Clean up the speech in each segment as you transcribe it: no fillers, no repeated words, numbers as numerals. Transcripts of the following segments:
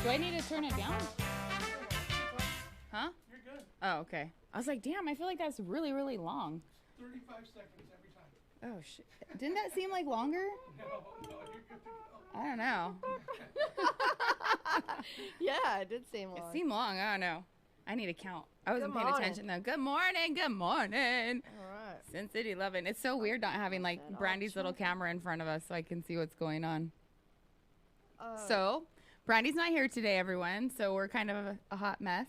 Do I need to turn it down? Huh? You're good. Oh, okay. I was like, damn, I feel like that's really, really long. 35 seconds every time. Oh, shit. Didn't that seem like longer? No, you're good to go. I don't know. Yeah, it did seem long. It seemed long. I don't know. I need to count. I wasn't Good paying morning. attention, though. Good morning. Good morning. All right. SinICty Lovin. It's so weird not having, like, That Brandy's little option. camera in front of us so I can see what's going on. So, Brandy's not here today, everyone, so we're kind of a hot mess.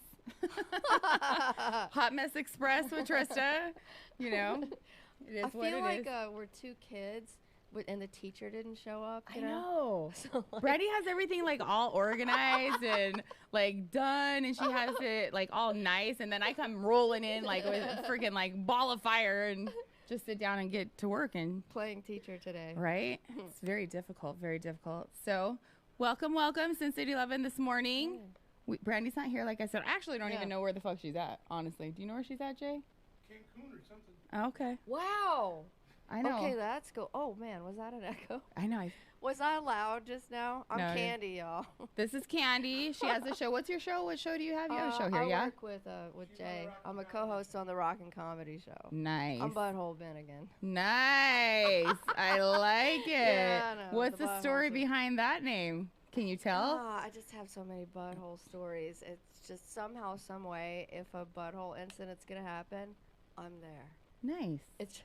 Hot Mess Express with Trista. You know, it is I what feel it like is. we're two kids, and the teacher didn't show up. I You know. So, like, Brandy has everything like all organized and like done, and she has it like all nice, and then I come rolling in like with a freaking like ball of fire and just sit down and get to work and playing teacher today. right. It's very difficult, very difficult. So, welcome, SinICty Lovin this morning. Brandy's not here, like I said. I actually don't even know where the fuck she's at. Honestly, do you know where she's at, Jay? Cancun or something. Oh, okay, Wow. I know. Okay, that's cool. Oh man, was that an echo? I know. Was I loud just now? I'm No, Candy, y'all. This is Candy. She has a show. What's your show? What show do you have? You have a show here, I yeah? work with Jay. I'm a co-host on the Rock and Comedy Show. Nice. I'm Butthole Ben again. Nice. I like it. Yeah, I know, What's the the story butthole. behind that name? Can you tell? I just have so many butthole stories. It's just somehow, some way, if a butthole incident's gonna happen, I'm there. Nice. It's.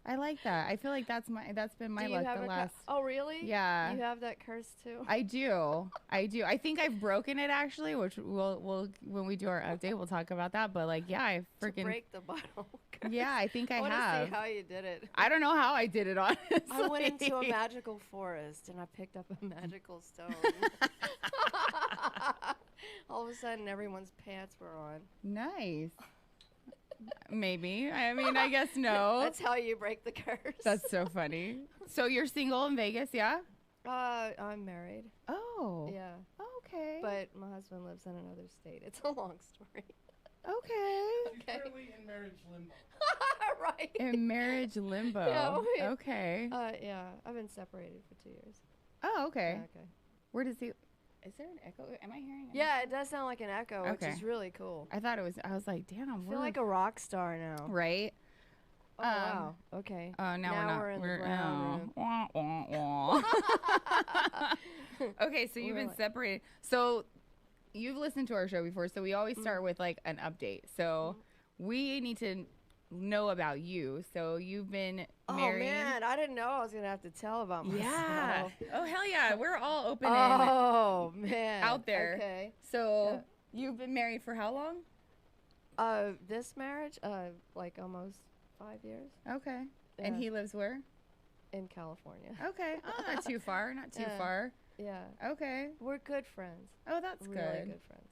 I like that. I feel like that's been my Do you luck have the a last. Oh really? Yeah. You have that curse too. I do. I think I've broken it actually, which we'll when we do our update we'll talk about that. But like, yeah, I To freaking break the butthole curse. yeah. I think I want to have. see how you did it. I don't know how I did it honestly. I went into a magical forest and I picked up a magical stone. All of a sudden, everyone's pants were on. Nice. Maybe. I mean, I guess no. That's how you break the curse. That's so funny. So you're single in Vegas, yeah? I'm married. Oh. Yeah, Okay. but my husband lives in another state. It's a long story. Okay. She's Okay. currently in marriage limbo. Right. In marriage limbo. Yeah, wait. Okay. Yeah, I've been separated for 2 years. Oh, okay. Yeah, okay. Where does he? Is there an echo? Am I hearing? Yeah, it does sound like an echo, Okay. which is really cool. I thought it was. I was like, damn. I feel like a rock star now. right. Oh, wow. Okay. Oh, now we're not. in the brown room. Wah, wah, wah. Okay, so you've been Really? separated. So you've listened to our show before. So we always start with like an update. So we need to know about you. So you've been married. Oh, man. I didn't know I was going to have to tell about myself. Yeah. Oh hell yeah. We're all open and Oh, man. out there. Okay. So you've been married for how long? This marriage, like almost 5 years Okay. And Yeah. he lives where? in California. Okay. Oh, not too far. Not too Yeah. far. Yeah. Okay. We're good friends. Oh, that's Really good. good friends.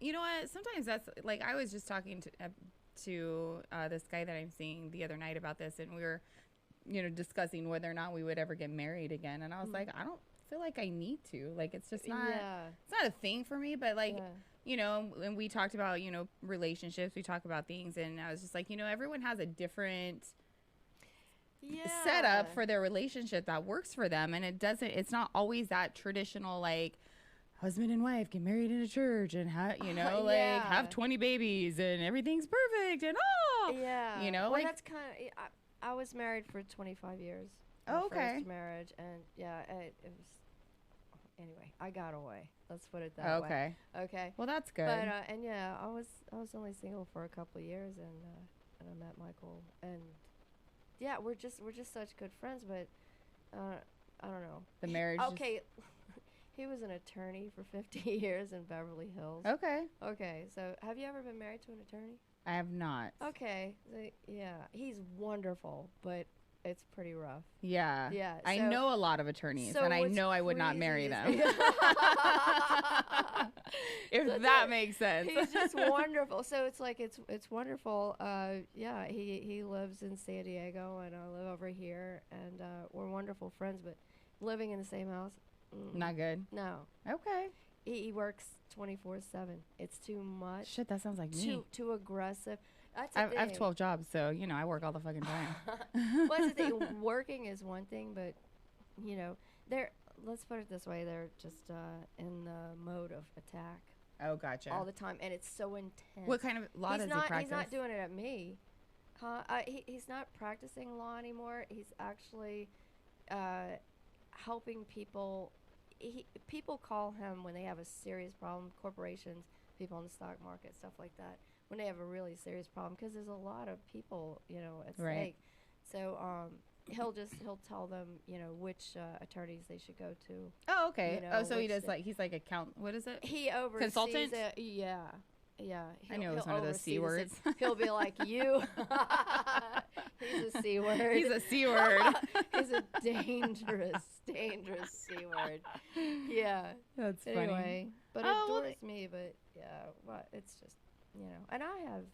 You know what? Sometimes that's like I was just talking to this guy that I'm seeing the other night about this, and we were, discussing whether or not we would ever get married again. And I was like, I don't feel like I need to. Like, it's just not. Yeah. It's not a thing for me. But like, Yeah. and we talked about relationships. We talk about things, and I was just like, everyone has a different setup for their relationship that works for them, and it's not always that traditional like husband and wife get married in a church and Yeah. have 20 babies and everything's perfect and Yeah. well, Well, that's kind of. I was married for 25 years. Oh, my okay. First marriage, and it was. Anyway, I got away. Let's put it that way. okay. Okay. Well, that's good. But and yeah, I was only single for a couple of years, and I met Michael, and yeah, we're just such good friends. But I don't know. The marriage is- Okay, he was an attorney for 50 years in Beverly Hills. okay. Okay, so have you ever been married to an attorney? I have not. Okay, so, yeah, he's wonderful, but it's pretty rough. Yeah. Yeah. I so- know a lot of attorneys, so and I what's know I would not marry crazy them. is- If So that makes sense. He's just wonderful. So it's like it's wonderful. Yeah, he lives in San Diego and I live over here, and we're wonderful friends. But living in the same house, Not good. no. Okay. He works 24/7. It's too much. Shit, that sounds like me. Too aggressive. That's the I have thing. 12 jobs, so, you know, I work all the fucking time. Well, that's the thing. Working is one thing, but you know, let's put it this way: they're just in the mode of attack Oh, gotcha. all the time, and it's so intense. What kind of law does he practice? He's not doing it at me. He's not practicing law anymore. He's actually helping people. People call him when they have a serious problem. Corporations, people in the stock market, stuff like that. When they have a really serious problem, because there's a lot of people, you know, at Right. stake. So he'll tell them, you know, which attorneys they should go to. Oh, okay. You know, Oh, so he which does he's like what is it? He oversees Consultant? it. Yeah. Yeah. I knew it was he'll one of those C oversee words. this. He'll be like, you. He's a C word. He's a C word. He's a dangerous C word. Yeah. That's funny. Anyway, but Oh, well, adores me. But yeah, well, it's just, you know, and I have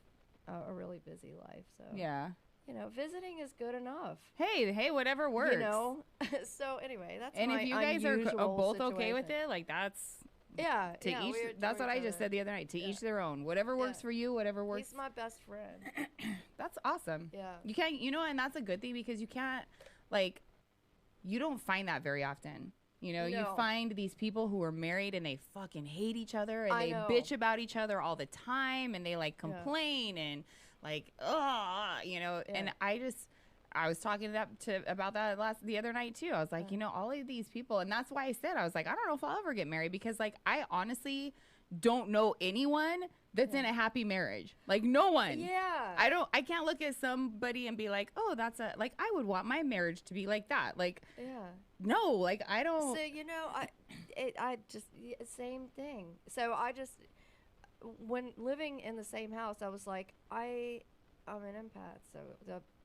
a really busy life, so Yeah. you know, visiting is good enough. Hey, whatever works. You know. So anyway, that's And my if you guys are unusual both okay with situation. it, like that's Yeah. to yeah, each. we adore That's what each I just other. said the other night. To Yeah. each their own. Whatever works Yeah. for you, whatever works. He's my best friend. That's awesome. Yeah. You can't, you know, and that's a good thing because you can't, like, you don't find that very often. You know, you No. find these people who are married and they fucking hate each other and I they know. bitch about each other all the time and they like Yeah. complain and like, you know, and Yeah. I was talking about that the other night too. I was like, Yeah. you know, all of these people, and that's why I said, I was like, I don't know if I'll ever get married because like I honestly don't know anyone that's in a happy marriage. Like no one. Yeah. I can't look at somebody and be like, oh, that's like I would want my marriage to be like that. Like Yeah. no, like I don't. So you know, I just same thing. So I just when living in the same house, I was like, I'm an empath, so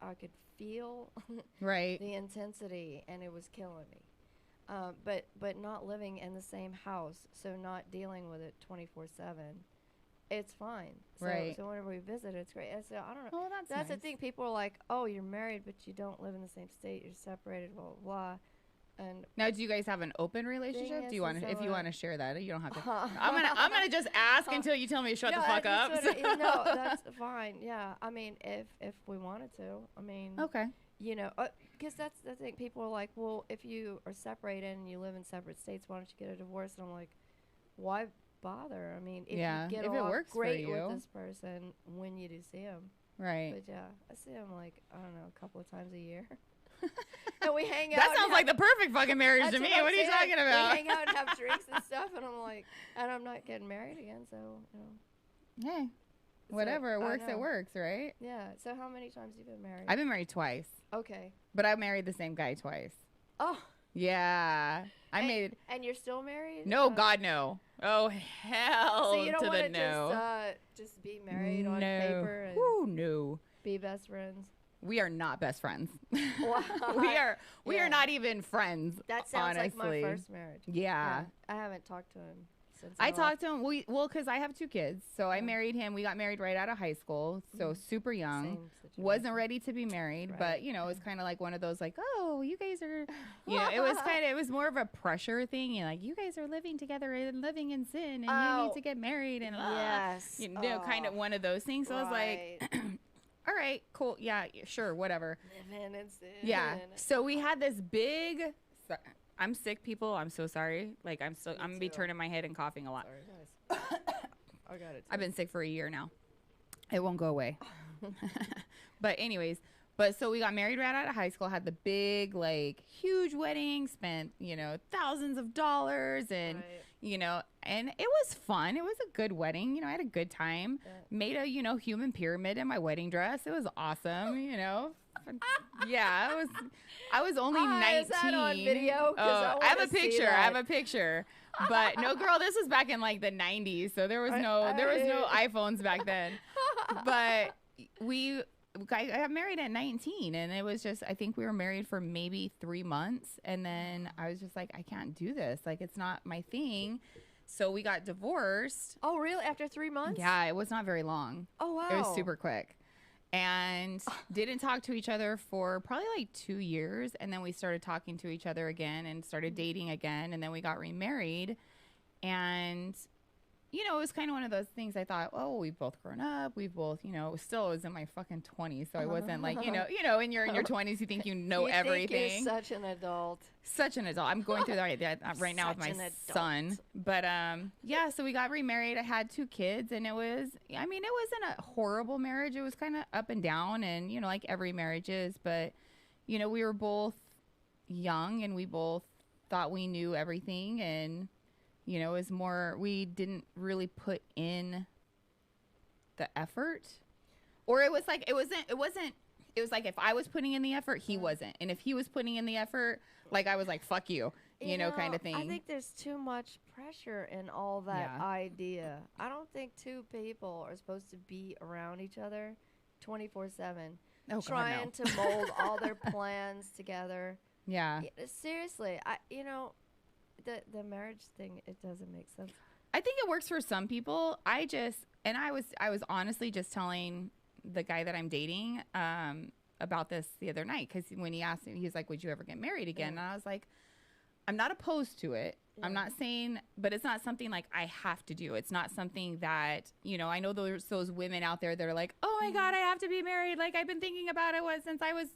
I could feel Right. the intensity, and it was killing me. But not living in the same house, so not dealing with it 24/7. It's fine. So, Right. So whenever we visit, it's great. And so I don't know. Oh, that's That's the nice. thing. People are like, "Oh, you're married, but you don't live in the same state. You're separated." Blah blah blah. And Now, do you guys have an open relationship? is, Do you want is to? If that you what- want to share that, you don't have to. I'm gonna just ask until you tell me to shut the fuck up. No, that's fine. Yeah, I mean, if we wanted to, I mean, Okay. you know, because that's the thing. People are like, well, if you are separated and you live in separate states, why don't you get a divorce? And I'm like, why bother? I mean, if Yeah, you get if it along works for great you. with this person when you do see him. Right. But yeah, I see him like, I don't know, a couple of times a year. And we hang out. That and sounds like the perfect fucking marriage that's to me. I'm What are you saying. talking about? We hang out and have drinks and stuff, and I'm like, and I'm not getting married again, so you know. Hey, So, whatever it I works, know. it works, right? Yeah. So how many times have you been married? I've been married twice, Okay. but I married the same guy twice. Oh. Yeah, I and, made. And you're still married? No, God, no. Oh, hell So you don't to want the to no. just be married on No. paper and Woo, no. be best friends? We are not best friends. Wow. we Yeah. are not even friends. That sounds like my honestly. first marriage. Yeah. I haven't talked to him since. I left. talked to him. Because I have 2 kids, so I Yeah. married him. We got married right out of high school, so super young. Same situation. Wasn't ready to be married, Right. but you know, it was kind of like one of those like, oh, you guys are, you know, it was more of a pressure thing. You know, like you guys are living together and living in sin, and you Oh. need to get married, and Yes. you know, kind of one of those things. So I was like, all right, cool, yeah, sure, whatever. living in sin. Yeah. So we had this big. I'm sick, people. I'm so sorry. Like I'm gonna be too. turning my head and coughing a lot. Sorry, guys. I got it. I've been sick for a year now. It won't go away. But anyways, so we got married right out of high school, had the big, like, huge wedding, spent, you know, thousands of dollars and, Right. you know, and it was fun. It was a good wedding. You know, I had a good time. Yeah. Made a, you know, human pyramid in my wedding dress. It was awesome, you know. Yeah, I was only 19. Is that on video? 'Cause Oh, I have a wanna see picture. I that. have a picture. But no, girl, this was back in like the 90s, so there was no iPhones back then. But we I got married at 19, and it was just, I think we were married for maybe 3 months. And then I was just like, I can't do this. Like, it's not my thing. So we got divorced. Oh, really? After 3 months? Yeah, it was not very long. Oh, wow. It was super quick. And didn't talk to each other for probably like 2 years. And then we started talking to each other again and started dating again. And then we got remarried. And, you know, it was kind of one of those things. I thought, oh, we've both grown up. We've both, you know, still was in my fucking 20s. So I wasn't like, you know, when you're in your 20s, you think you know everything. Think you're such an adult. Such an adult. I'm going through that right now with my son. But yeah, so we got remarried. I had 2 kids, and it was, I mean, it wasn't a horrible marriage. It was kind of up and down, and, you know, like every marriage is. But, you know, we were both young, and we both thought we knew everything. And, you know, it was more, we didn't really put in the effort. Or it was like, it was like if I was putting in the effort, he wasn't. And if he was putting in the effort, like I was like, fuck you, you know, kind of thing. I think there's too much pressure in all that idea. I don't think 2 people are supposed to be around each other 24/7, trying to mold all their plans together. Yeah. Seriously, you know, the marriage thing, it doesn't make sense. I think it works for some people. I was honestly just telling the guy that I'm dating about this the other night, because when he asked me, he was like, would you ever get married again? And I was like, I'm not opposed to it. I'm not saying, but it's not something like I have to do. It's not something that, you know, I know there's those women out there that are like, oh my God, I have to be married. Like, I've been thinking about it since I was,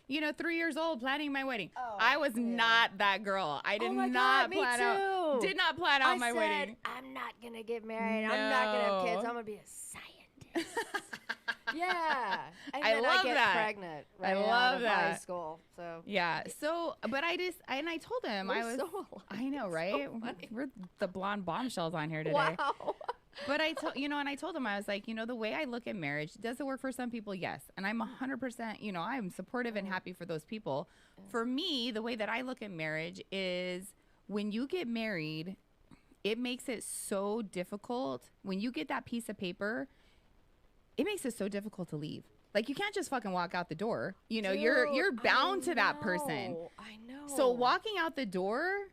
you know, 3 years old, planning my wedding. Oh, I was not that girl. I did not plan out my wedding. I'm not going to get married. No. I'm not going to have kids. I'm going to be a scientist. Yeah. And I then love I get that. pregnant right I love out of that. high school. So yeah. So, but I told him we're so alike. I know, right? So we're the blonde bombshells on here today. Wow. But I told him, I was like, you know, the way I look at marriage, does it work for some people? Yes. And I'm 100%, you know, I'm supportive and happy for those people. For me, the way that I look at marriage is when you get married, it makes it so difficult. When you get that piece of paper, it makes it so difficult to leave. Like, you can't just fucking walk out the door. You know, Dude, you're bound to that person. I know. So walking out the door,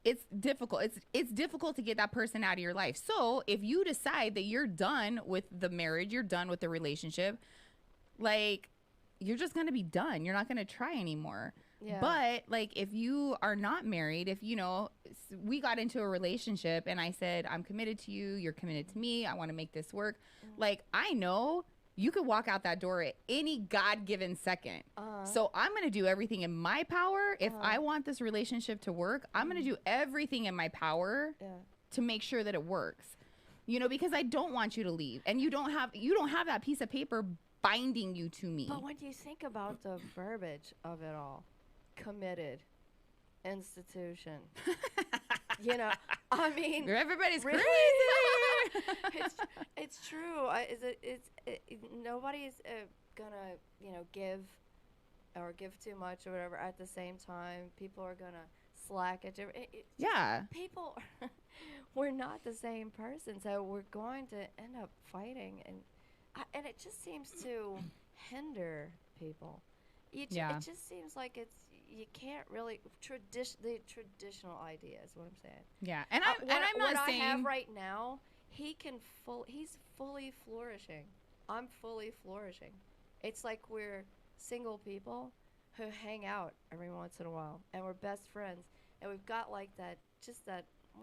it's difficult. It's difficult to get that person out of your life. So if you decide that you're done with the marriage, you're done with the relationship, like, you're just going to be done. You're not going to try anymore. Yeah. But like, if you are not married, if, you know, we got into a relationship and I said, I'm committed to you, you're committed to me, I want to make this work. Like, I know you could walk out that door at any God-given second. So I'm going to do everything in my power. If I want this relationship to work, I'm going to do everything in my power to make sure that it works. You know, because I don't want you to leave, and you don't have that piece of paper binding you to me. But when you think about the verbiage of it all, committed, institution, you know, I mean, everybody's really? crazy. It's true. Nobody's gonna, you know, give too much or whatever. At the same time, people are gonna slack at people. We're not the same person, so we're going to end up fighting, and it just seems to hinder people. It just seems like you can't really the traditional idea is what I'm saying. Yeah, and I'm not saying I have right now. He's fully flourishing. I'm fully flourishing. It's like we're single people who hang out every once in a while, and we're best friends, and we've got like that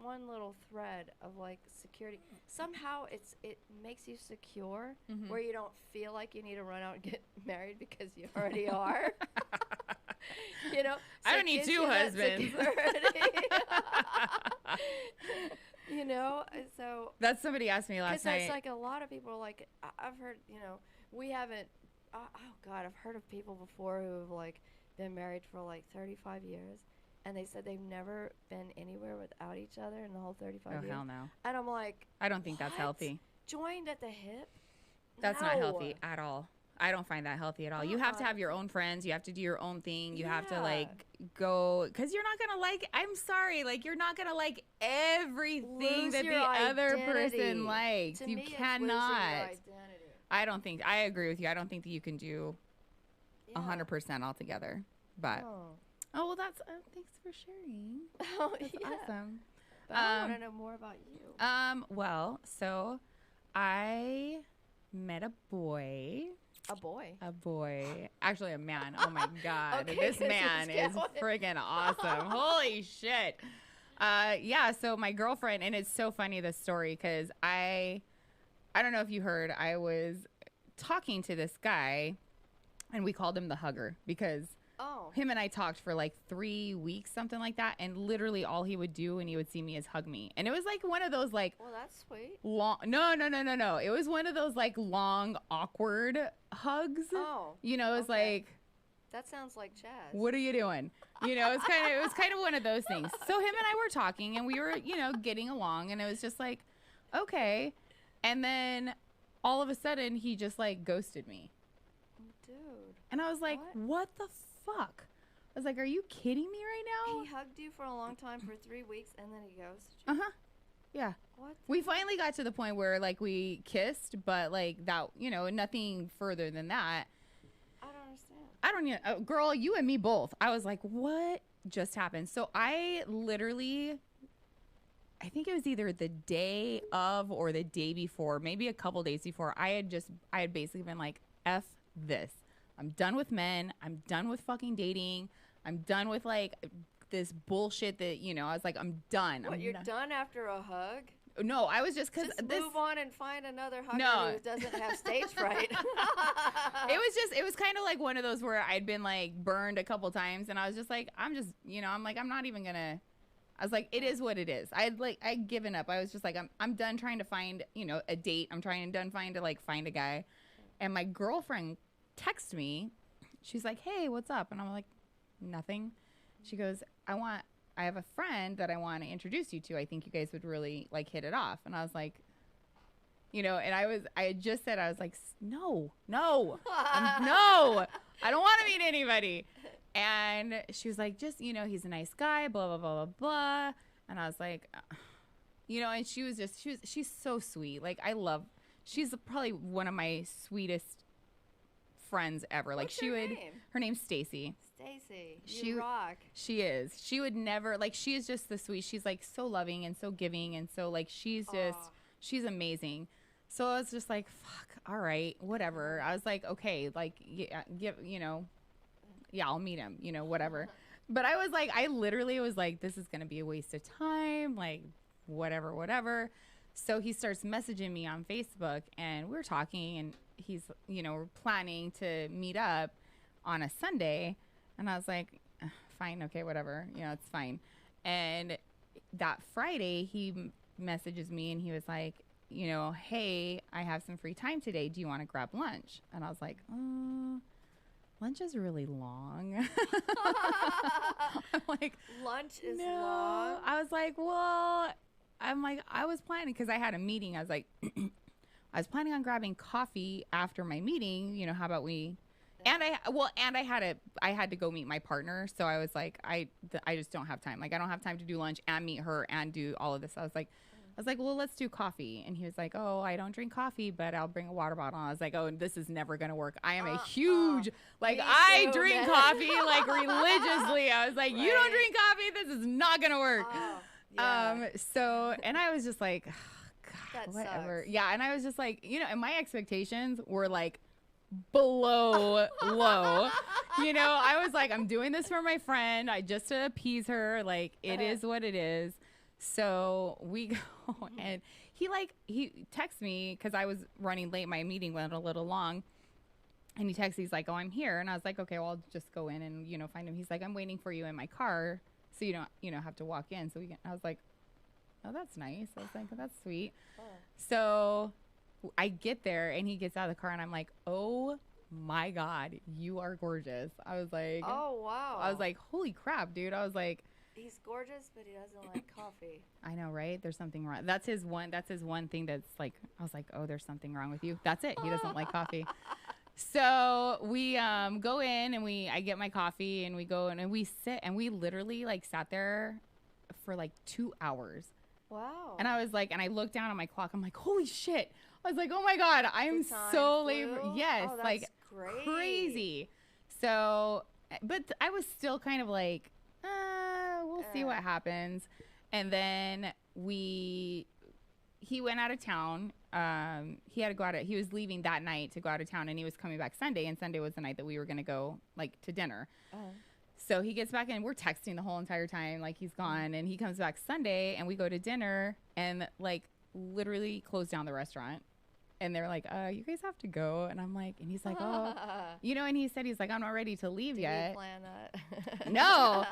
one little thread of like security. Somehow it makes you secure, where you don't feel like you need to run out and get married because you already are. You know, so I don't need 2 husbands. You know, so that's somebody asked me last night. Because it's like a lot of people like I've heard, you know, we haven't. Oh God, I've heard of people before who have like been married for like 35 years. And they said they've never been anywhere without each other in the whole 35 years. Oh, hell no. And I'm like, I don't think that's healthy. Joined at the hip? That's not healthy at all. I don't find that healthy at all. You have to have your own friends. You have to do your own thing. You have to like go, because you're not going to like, I'm sorry, like you're not going to like everything that the other person likes. You cannot. I don't think, I agree with you. I don't think that you can do Yeah. 100% altogether. But, Oh, well, that's, thanks for sharing. oh That's yeah. awesome. But I want to know more about you. Well, so I met a boy. A boy. Actually a man. Oh my God. Okay, This 'cause man it's is going. friggin' awesome. Holy shit. Yeah, so my girlfriend, and it's so funny, this story, because I don't know if you heard, I was talking to this guy, and we called him the hugger, because Oh. him and I talked for like 3 weeks, something like that, and literally all he would do when he would see me is hug me. And it was like one of those like Well, that's sweet. long, no. It was one of those like long, awkward hugs. Oh. You know, it was Okay. like, That sounds like Chaz. what are you doing? You know, it was kind of one of those things. So him and I were talking, and we were, you know, getting along, and it was just like, okay. And then all of a sudden he just like ghosted me. Dude. And I was like, what the fuck? I was like, are you kidding me right now? He hugged you for a long time for 3 weeks, and then he ghosted you. Uh-huh. Yeah. What? We finally got to the point where like we kissed, but like that, you know, nothing further than that. I don't understand. I don't know. Girl, you and me both. I was like, what just happened? So I literally, I think it was either the day of or the day before, maybe a couple days before, I had basically been like, F this. I'm done with men. I'm done with fucking dating. I'm done with like this bullshit that, you know, I was like, I'm done. What, you're done after a hug? No, I was just because Just this. move on and find another hugger No. who doesn't have stage fright. It was kind of like one of those where I'd been like burned a couple times, and I was just like, I'm just, you know, I'm like, I'm not even gonna. I was like, it is what it is. I'd given up. I was just like, I'm done trying to find, you know, a date. I'm done trying to find a guy. And my girlfriend texted me. She's like, hey, what's up? And I'm like, nothing. She goes, I have a friend that I want to introduce you to. I think you guys would really like hit it off. And I was like, you know, and I had just said, I was like, no, no, I don't want to meet anybody. And she was like, just, you know, he's a nice guy, blah, blah, blah, blah, blah. And I was like, you know, and she's so sweet. Like, she's probably one of my sweetest friends ever. Like, What's her name? Her name's Stacy. Stacy, She- you rock. She is. She would never, like, she is just the sweet. She's like so loving and so giving. And so like, she's Aw. amazing. So I was just like, fuck, all right, whatever. I was like, okay, like, you know, yeah, I'll meet him, you know, whatever. But I was like, I literally was like, this is going to be a waste of time. Like, whatever. So he starts messaging me on Facebook, and we're talking, and he's, you know, we're planning to meet up on a Sunday. And I was like, fine, okay, whatever, you know, it's fine. And that Friday, he messages me, and he was like, you know, hey, I have some free time today. Do you want to grab lunch? And I was like, lunch is really long. I'm like, Lunch is no. long. I was like, well, I was planning, because I had a meeting. I was like, I was planning on grabbing coffee after my meeting. You know, how about we? And I had to go meet my partner. So I was like, I just don't have time. Like, I don't have time to do lunch and meet her and do all of this. I was like, well, let's do coffee. And he was like, oh, I don't drink coffee, but I'll bring a water bottle. And I was like, oh, this is never going to work. I am a huge, like, Me I too, drink man. coffee, like, religiously. I was like, you don't Right. drink coffee? This is not going to work. Oh, yeah. So, and I was just like, God, That whatever. sucks. Yeah. And I was just like, you know, and my expectations were like below low. You know, I was like, I'm doing this for my friend. just to appease her. Like, it is what it is. So we go, and he texts me, because I was running late. My meeting went a little long. And he texts, he's like, oh, I'm here. And I was like, okay, well, I'll just go in and, you know, find him. He's like, I'm waiting for you in my car, so you don't, you know, have to walk in. So I was like, oh, that's nice. I was like, oh, that's sweet. So I get there, and he gets out of the car, and I'm like, oh my God, you are gorgeous. I was like, Oh, wow. I was like, holy crap, dude. I was like, he's gorgeous, but he doesn't like coffee. I know, right? There's something wrong. That's his one thing that's like, I was like, oh, there's something wrong with you. That's it. He doesn't like coffee. So we go in, and I get my coffee, and we go in, and we sit, and we literally like sat there for like 2 hours. Wow. And I was like, and I looked down on my clock. I'm like, holy shit. I was like, oh my God, I'm time so flew? yes, Oh, like that's great. crazy. So, but I was still kind of like, we'll see what happens. And then he went out of town. He had to go out. He was leaving that night to go out of town, and he was coming back Sunday. And Sunday was the night that we were going to go like to dinner. So he gets back, and we're texting the whole entire time, like he's gone. And he comes back Sunday, and we go to dinner, and like literally close down the restaurant. And they're like, you guys have to go. And I'm like, and he's like, oh, you know, and he said, he's like, I'm not ready to leave yet. Did you plan that? No.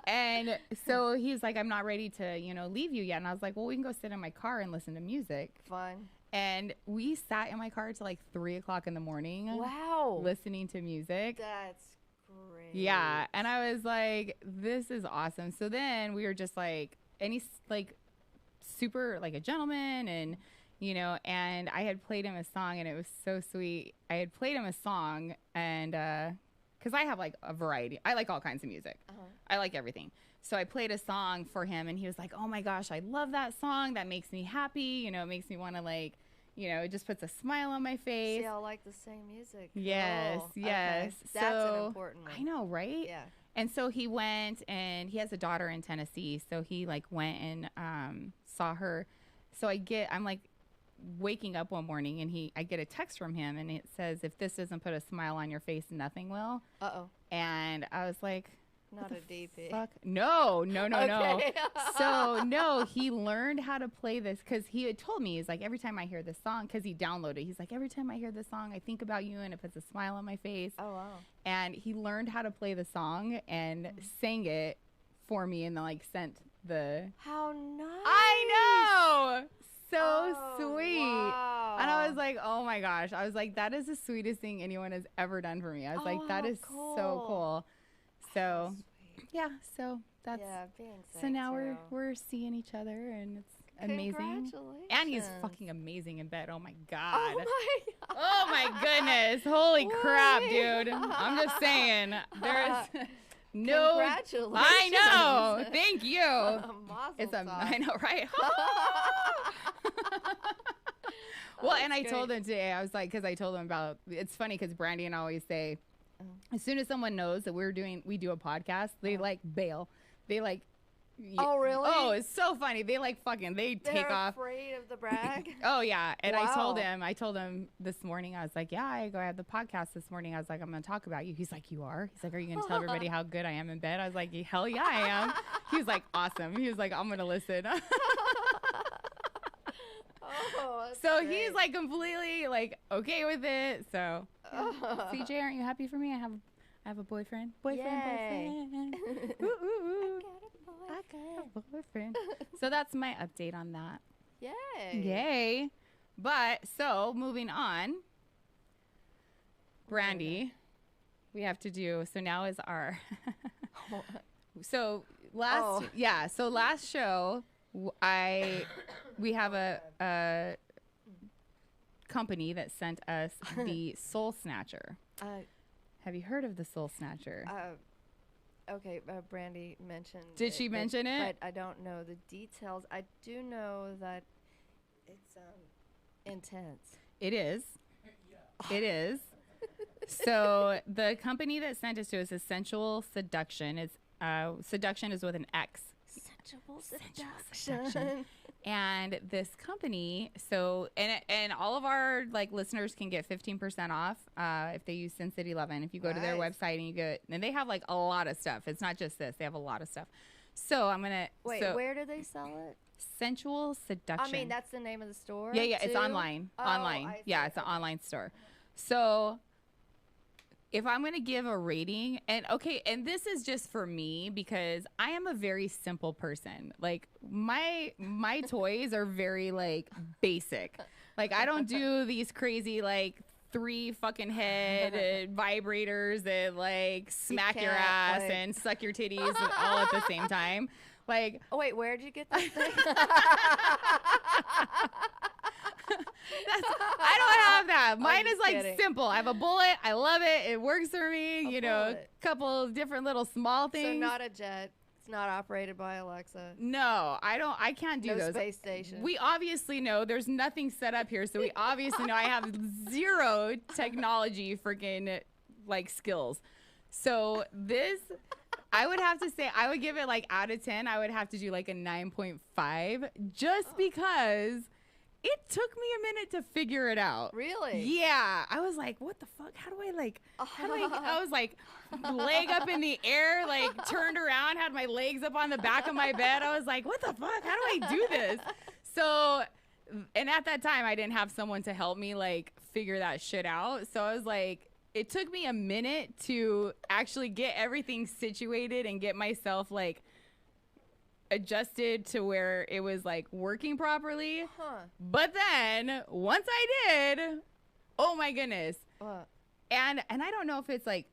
And so he's like, I'm not ready to, you know, leave you yet. And I was like, well, we can go sit in my car and listen to music. Fun. And we sat in my car till like 3 o'clock in the morning. Wow. Listening to music. That's great. Yeah. And I was like, this is awesome. So then we were just like, and he's like super like a gentleman, and you know, and I had played him a song, and it was so sweet. I had played him a song, and because I have like a variety. I like all kinds of music. I like everything. So I played a song for him, and he was like, oh my gosh, I love that song. That makes me happy. You know, it makes me want to like, you know, it just puts a smile on my face. See, I like the same music. Yes, Cool. yes. Okay. That's So, an important one. I know, right? Yeah. And so he went, and he has a daughter in Tennessee. So he like went and saw her. So I'm like waking up one morning, and I get a text from him, and it says, if this doesn't put a smile on your face, nothing will. And I was like, not a DP. Fuck? No. Okay. So no, he learned how to play this because he had told me, he's like, every time I hear this song, because he downloaded it, he's like, every time I hear this song, I think about you, and it puts a smile on my face. Oh, wow. And he learned how to play the song and sang it for me, and then like sent the. How nice. I know. So sweet. Wow. And I was like, oh my gosh. I was like, that is the sweetest thing anyone has ever done for me. I was like, that is so cool. So yeah, so that's being so now we're seeing each other, and it's amazing. Congratulations. And he's fucking amazing in bed. Oh my God. Oh my God. Oh my goodness. Holy crap, dude. I'm just saying. There's no. Congratulations. I know. Thank you. Mazel tov. I know, right? Well, and I told him today, I was like, because I told him about, it's funny because Brandy and I always say, as soon as someone knows that we do a podcast, they like bail. They like. Oh, really? Oh, it's so funny. They like they take off. They're afraid of the brag? Oh, yeah. And Wow. I told him this morning, I was like, yeah, I had the podcast this morning. I was like, I'm going to talk about you. He's like, you are? He's like, are you going to tell everybody how good I am in bed? I was like, hell yeah, I am. He was like, awesome. He was like, I'm going to listen. So great. he's like completely like okay with it. So CJ, aren't you happy for me? I have a boyfriend. Yay. Ooh, ooh, ooh. I got a boyfriend. So that's my update on that. Yay. Yay. But so moving on, Brandy, we have to do. So now is our. So last show, we have a company that sent us the Soul Snatcher. Have you heard of the Soul Snatcher? Okay, Brandy mentioned. Did she mention it? But I don't know the details. I do know that it's intense. It is. It is. So the company that sent us to us is Sensual Seduction. It's seduction is with an X. Sensual seduction. And this company, so and all of our like listeners can get 15% off if they use SinICty Lovin. If you go to their website and they have like a lot of stuff. It's not just this; they have a lot of stuff. So I'm gonna wait. Where do they sell it? Sensual Seduction. I mean, that's the name of the store. Yeah, too? it's online. Online. Yeah, it's an Okay. online store. So if I'm going to give a rating, and this is just for me because I am a very simple person. Like my toys are very like basic. Like I don't do these crazy like 3 fucking head vibrators that like smack your ass and suck your titties all at the same time. Like, oh wait, where'd you get this thing? I don't have that. Mine is like kidding. simple. I have a bullet. I love it. It works for me. A you know, bullet. a couple of different little small things. So not a jet. It's not operated by Alexa. No, I can't do No those. space station. We obviously know there's nothing set up here, so we obviously know I have zero technology freaking like skills. So this, I would have to say, I would give it like out of 10, I would have to do like a 9.5 just because it took me a minute to figure it out. Really? Yeah. I was like, what the fuck? How do I was like leg up in the air, like turned around, had my legs up on the back of my bed. I was like, what the fuck? How do I do this? So, and at that time I didn't have someone to help me like figure that shit out. So I was like, it took me a minute to actually get everything situated and get myself like adjusted to where it was like working properly. But then once I did, oh my goodness. And I don't know if it's like,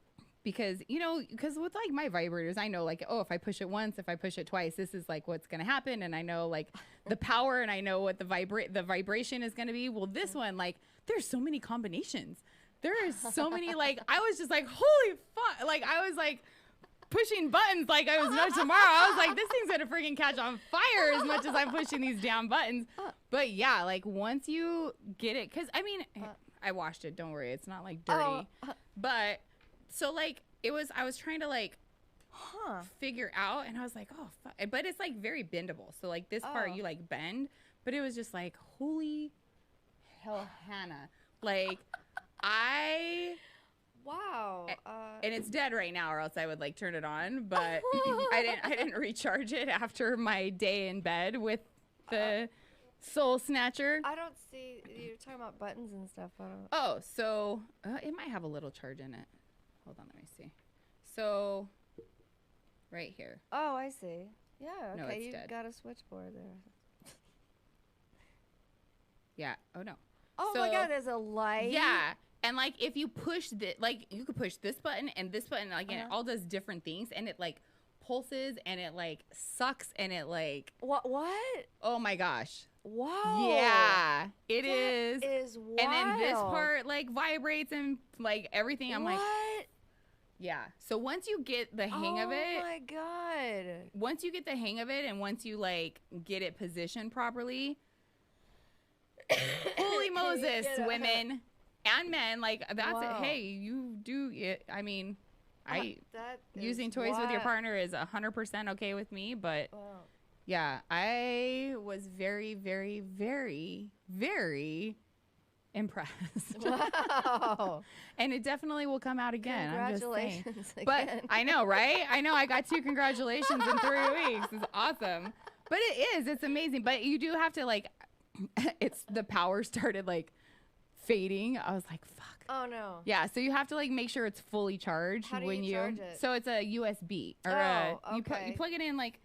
because, you know, because with like my vibrators, I know like, oh, if I push it once, if I push it twice, this is like what's going to happen. And I know like the power and I know what the vibration is going to be. Well, this one, like there's so many combinations. There is so many, like, I was just like, holy fuck. Like I was like pushing buttons like I was no tomorrow. I was like, this thing's going to freaking catch on fire as much as I'm pushing these damn buttons. But yeah, like once you get it, because I mean, I washed it. Don't worry. It's not like dirty. But so like I was trying to like figure out, and I was like, oh fuck. But it's like very bendable. So like this part you like bend, but it was just like, holy hell, Hannah. Like wow. And it's dead right now, or else I would like turn it on. But I didn't recharge it after my day in bed with the Soul Snatcher. I don't see, you're talking about buttons and stuff. I don't. Oh, so it might have a little charge in it. Hold on, let me see. So right here. Oh, I see. Yeah, okay, No, it's you've dead. got a switchboard there. Yeah. Oh no. Oh So, my God, there's a light. Yeah. And like if you push like you could push this button and this button, like and it all does different things, and it like pulses and it like sucks and it like What? oh my gosh. Wow. Yeah, it That is. is wild. And then this part like vibrates and like everything. I'm what? like, yeah. So once you get the hang of it, Oh my God. once you get the hang of it, and once you like get it positioned properly, holy Moses, women and men, like that's Wow. it. Hey, you do it. I mean, That is using toys with your wild. partner is 100% okay with me, but Wow. yeah, I was very, very, very, very impressed. Wow. And it definitely will come out again. I'm just saying. Congratulations But again. I know, right? I know I got 2 congratulations in 3 weeks. It's awesome. But it is. It's amazing. But you do have to like, it's the power started like fading. I was like, fuck. Oh no. Yeah, so you have to like make sure it's fully charged How do when you charge it? So it's a USB or Oh, you okay. plug it in like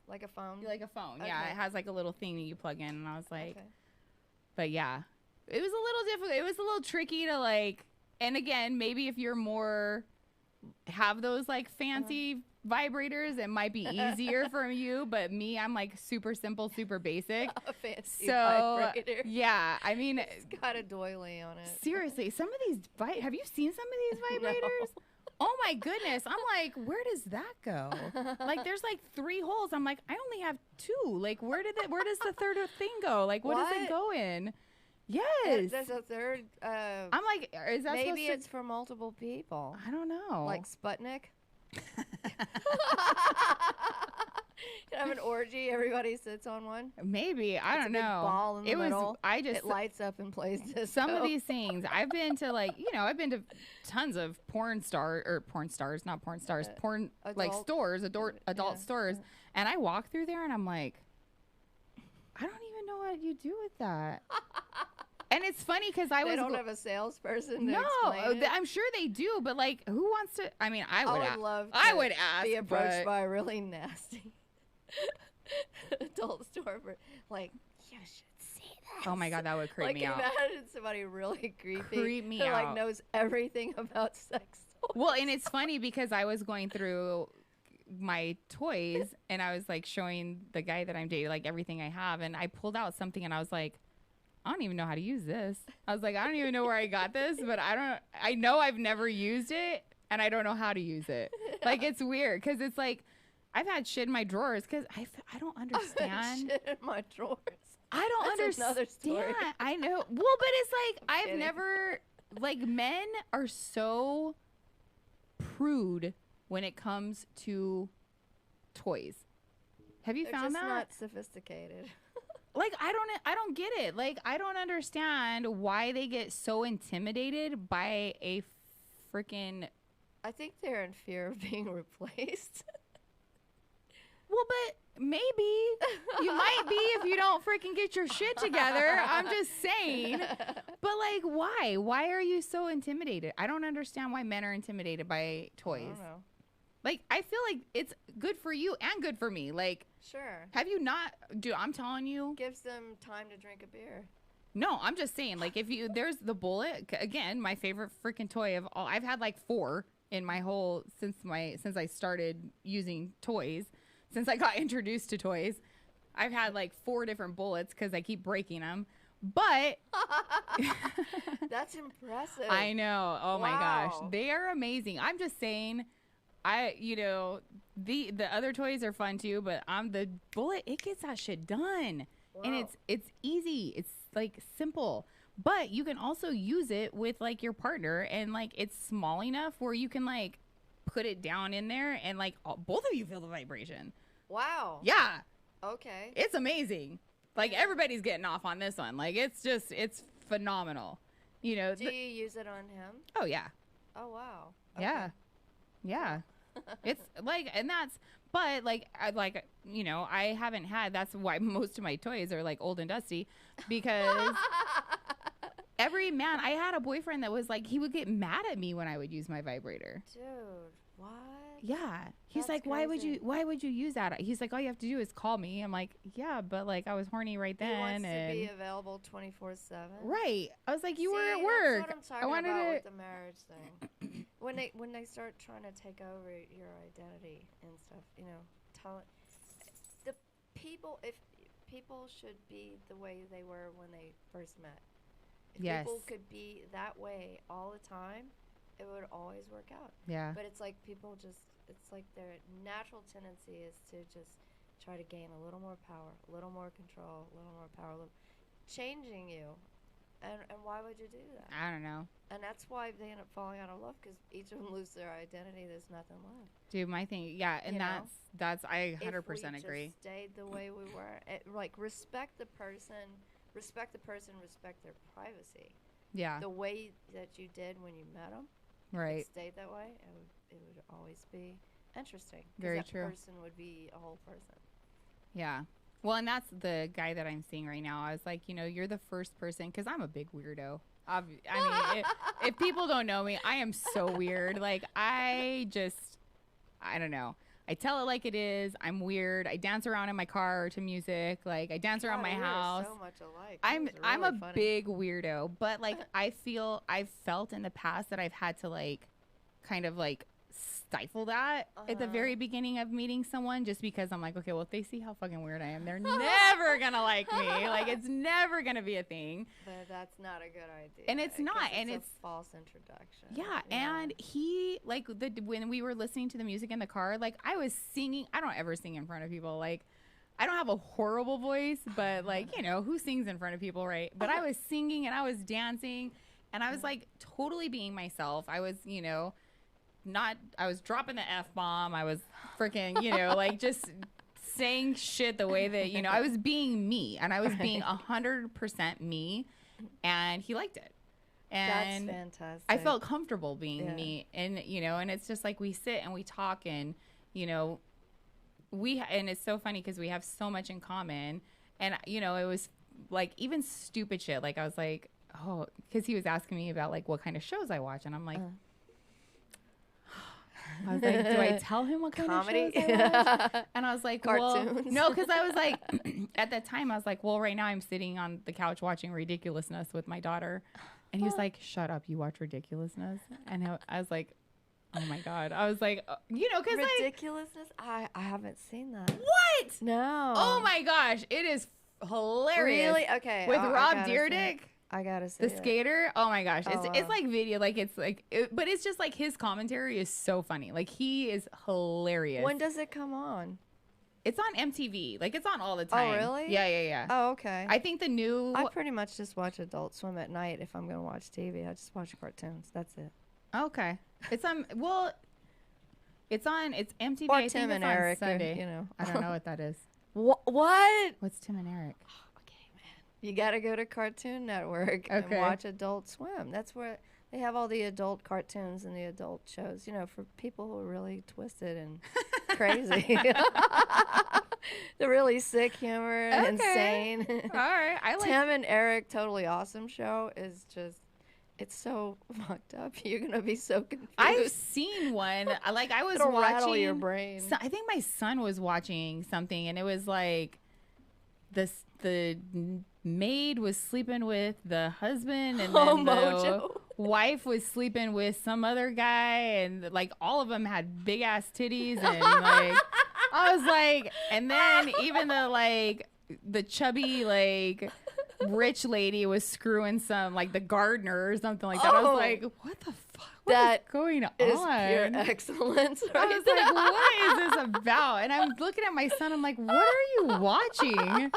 Like a phone. like a phone. Yeah, Okay. it has like a little thing that you plug in, and I was like, Okay. but yeah, it was a little difficult. It was a little tricky to like, and again, maybe if you're more have those like fancy vibrators, it might be easier for you. But me, I'm like super simple, super basic. A fancy So vibrator. yeah, I mean, It's got a doily on it. seriously, some of these have you seen some of these No. vibrators? Oh my goodness. I'm like, where does that go? Like there's like 3 holes. I'm like, I only have 2. Like where does the third thing go? Like what does it What? go in? Yes. There's a third. I'm like, is that Maybe supposed it's for multiple people. to I don't know. Like Sputnik. You have an orgy. Everybody sits on one. maybe. I It's don't a big know. ball in the it was middle. I just It lights up and plays disco. some of these things I've been to like, I've been to tons of porn stars, not porn stars, porn like adult- stores, adult yeah, stores. And I walk through there and I'm like, I don't even know what you do with that. And it's funny because They don't have a salesperson. To no, explain it. I'm sure they do, but like, who wants to? I mean, I would love. I to would ask, be approached but by a really nasty adult store for like. You should see this. oh my god, that would creep Like me out. imagine somebody really creepy Creep me who like out. knows everything about sex toys. Well, and it's funny because I was going through my toys and I was like showing the guy that I'm dating like everything I have, and I pulled out something and I was like, I don't even know how to use this. I was like, I don't even know where I got this, but I know I've never used it and I don't know how to use it. Like it's weird because it's like I've had shit in my drawers because I don't understand. Shit in my drawers. I don't That's another understand. story. I know. Well, but it's like I've kidding. never like men are so prude when it comes to toys. Have you They're found just that? not sophisticated. Like I don't get it. Like I don't understand why they get so intimidated by a freaking. I think they're in fear of being replaced. Well, but maybe you might be if you don't freaking get your shit together. I'm just saying. But like, why? Why are you so intimidated? I don't understand why men are intimidated by I toys. don't know. Like, I feel like it's good for you and good for me. Like, Sure. have you not? Dude, I'm telling you. Gives them time to drink a beer. No, I'm just saying. Like, if you there's the bullet again, my favorite freaking toy of all. I've had like 4 in my whole since I started using toys. Since I got introduced to toys, I've had like 4 different bullets because I keep breaking them. But That's impressive. I know. Oh my gosh, Wow. they are amazing. I'm just saying. The other toys are fun too, but the bullet, it gets that shit done. And Wow. it's easy. It's like simple. But you can also use it with like your partner, and like it's small enough where you can like put it down in there and like both of you feel the vibration. Wow. Yeah. Okay. It's amazing. Like everybody's getting off on this one. Like it's phenomenal. You know. Do you use it on him? Oh yeah. Oh wow. Yeah. Yeah. It's like, and that's, but like, I haven't had, that's why most of my toys are like old and dusty because every man, I had a boyfriend that was like, he would get mad at me when I would use my vibrator. Dude, what? Yeah. He's That's like, why would crazy. you use that? He's like, all you have to do is call me. I'm like, yeah, but like I was horny right then. He wants and to be available 24/7. right. I was like, you were at See, work. That's what I I'm wanted talking about to, with the marriage thing. when they start trying to take over your identity and stuff, the people, if people should be the way they were when they first met. If Yes. people could be that way all the time, it would always work out. yeah. But it's like people just, it's like their natural tendency is to just try to gain a little more power, a little more control, a little more power, changing you. And why would you do that? I don't know. And that's why they end up falling out of love, because each of them lose their identity. There's nothing left. Dude, my thing, yeah, and You know? that's I 100% If we agree. just stayed the way we were, respect the person, respect their privacy. Yeah, The way that you did when you met them, right. it stayed that way, it would always be interesting. 'Cause Very that true. person would be a whole person. Yeah. Well, and that's the guy that I'm seeing right now. I was like, you're the first person, because I'm a big weirdo. I mean, if people don't know me, I am so weird. Like, I don't know. I tell it like it is. I'm weird. I dance around in my car to music. Like, I dance around God, my we are house. so much alike. I'm That was a really funny. big weirdo, but like I've felt in the past that I've had to like kind of like stifle that at the very beginning of meeting someone, just because I'm like, okay, well, if they see how fucking weird I am, they're never gonna like me. Like, it's never gonna be a thing. But that's not a good idea. And it's 'cause not, and a it's false introduction. Yeah, and he like when we were listening to the music in the car, like I was singing. I don't ever sing in front of people. Like, I don't have a horrible voice, but like, who sings in front of people, right? But I was singing and I was dancing and I was like totally being myself. I was, I was dropping the F-bomb. I was freaking, like just saying shit the way that, I was being me, and I was being 100% me, and he liked it. And that's fantastic. I felt comfortable being Yeah. me, and and it's just like we sit and we talk, and and it's so funny because we have so much in common, and it was like even stupid shit. Like I was like, oh, because he was asking me about like what kind of shows I watch, and I'm like. I was like, do I tell him what kind Comedy? of shows I watch? And I was like, well, Cartoons? no, because I was like, at that time, I was like, well, right now I'm sitting on the couch watching Ridiculousness with my daughter. And he was like, shut up, you watch Ridiculousness? And I was like, oh my God. I was like, because like, Ridiculousness? I haven't seen that. what? No. Oh my gosh, it is hilarious. Really? Okay. With I Rob gotta see Dyrdek. it. I gotta say The skater, oh my gosh, it's Oh, it's wow. like video, like it's like, but it's just like his commentary is so funny. Like he is hilarious. When does it come on? It's on MTV, like it's on all the time. really? Yeah, yeah, yeah. Oh, okay. I think the new. I pretty much just watch Adult Swim at night if I'm gonna watch TV. I just watch cartoons. That's it. Okay, it's on. Well, it's MTV. Or I think Tim it's and on Eric, or, Sunday. you know. I don't know what that is. What? What's Tim and Eric? Okay, man. You gotta go to Cartoon Network and Okay. watch Adult Swim. That's where they have all the adult cartoons and the adult shows. You know, for people who are really twisted and crazy. The really sick humor and insane. All right, I like. Tim and Eric Totally Awesome show is just, it's so fucked up. You're gonna be so confused. I've seen one. Like I was It'll rattle watching. your brain. So, I think my son was watching something, and it was like the maid was sleeping with the husband, and Oh, then the Mojo. wife was sleeping with some other guy, and like all of them had big ass titties, and like I was like, and then even the chubby like rich lady was screwing some like the gardener or something like that. I Oh. was like, what the fuck? What That is going on? Is pure excellence. I Right was like, what is this about? And I'm looking at my son. I'm like, what are you watching?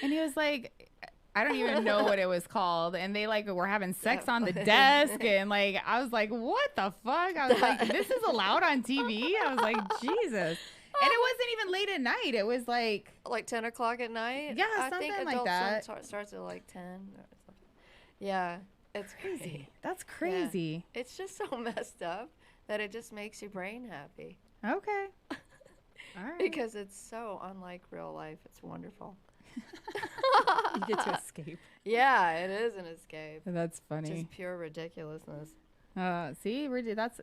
And he was like, I don't even know what it was called. And they like were having sex on the desk. And like, I was like, what the fuck? I was like, this is allowed on TV? I was like, Jesus. And it wasn't even late at night. It was like 10 o'clock at night. Yeah, I think something like Adult that. Swim starts at like 10 or something. Yeah, it's crazy. That's crazy. It's just so messed up that it just makes your brain happy Okay. All right. because it's so unlike real life. It's wonderful. you get to escape. Yeah, it is an escape. That's funny. Just pure ridiculousness. See, that's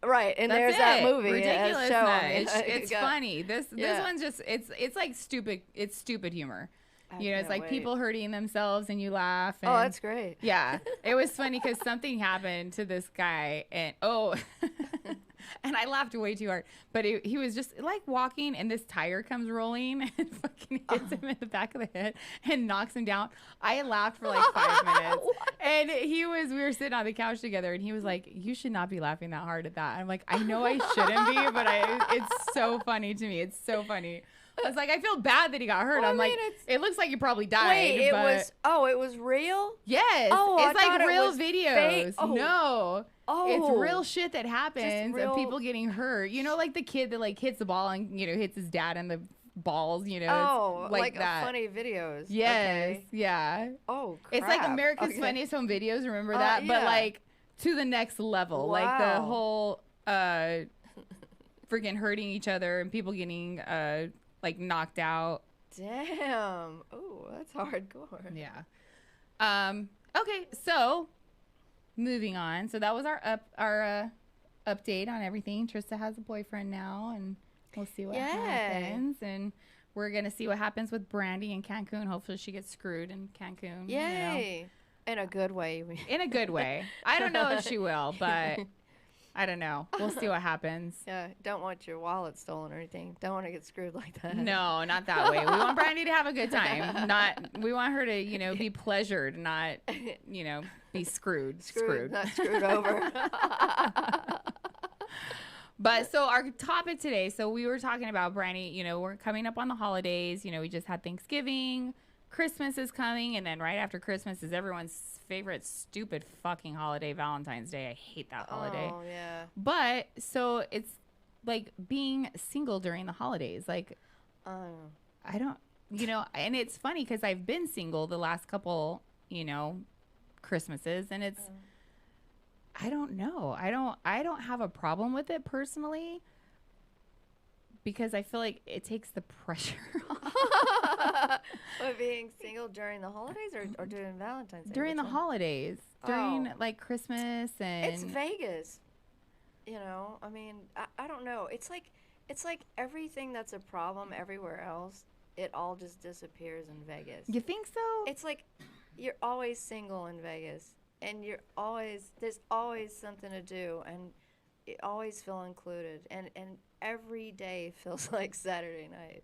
Right, and that's there's it. that movie. Ridiculous. Show. It's funny. This Yeah. one's just it's like stupid. It's stupid humor. I You know, it's can't like wait. people hurting themselves and you laugh. And, Oh, that's great. yeah. It was funny because something happened to this guy, and and I laughed way too hard. But he was just like walking, and this tire comes rolling and fucking hits him in the back of the head and knocks him down. I laughed for like 5 minutes, and we were sitting on the couch together, and he was like, "You should not be laughing that hard at that." I'm like, I know I shouldn't be, but it's so funny to me. It's so funny. I was like, I feel bad that he got hurt. Well, I'm I like, mean, it's- it looks like you probably died. Wait, but it was real? yes, Oh, I it's like thought it real was videos. fake. Oh. No. Oh. It's real shit that happens real- of people getting hurt. You know, like the kid that like hits the ball and, you know, hits his dad in the balls, you know. Oh, it's like that. funny videos. Yes. Okay. Yeah. Oh, crap. It's like America's Okay. Funniest Home Videos. Remember that? But yeah. like to the next level. Like the Wow. whole freaking hurting each other and people getting like knocked out. Damn. Oh, that's hardcore. Yeah. Okay, so moving on. So that was our update on everything. Trista has a boyfriend now, and we'll see what Yay. happens. And we're gonna see what happens with Brandy in Cancun. Hopefully, she gets screwed in Cancun. you know. Yay. In a good way, you mean. In a good way. I don't know if she will, but I don't know. We'll see what happens. Yeah, don't want your wallet stolen or anything. Don't want to get screwed like that. No, not that way. We want Brandy to have a good time. We want her to, you know, be pleasured, not, you know, be screwed. Not screwed over. But so our topic today, so we were talking about Brandy, you know, we're coming up on the holidays. You know, we just had Thanksgiving, Christmas is coming, and then right after Christmas is everyone's favorite stupid fucking holiday, Valentine's Day. I hate that holiday. Oh, yeah. But so it's like being single during the holidays. Like, I don't, you know, and it's funny because I've been single the last couple, you know, Christmases, and it's, I don't know. I don't have a problem with it personally because I feel like it takes the pressure off. But being single during the holidays or during Valentine's Day? During the Which one? holidays, during Oh. like Christmas and It's Vegas. You know, I mean, I don't know. It's like everything that's a problem everywhere else, it all just disappears in Vegas. You think so? It's like you're always single in Vegas, and there's always something to do, and you always feel included, and every day feels like Saturday night.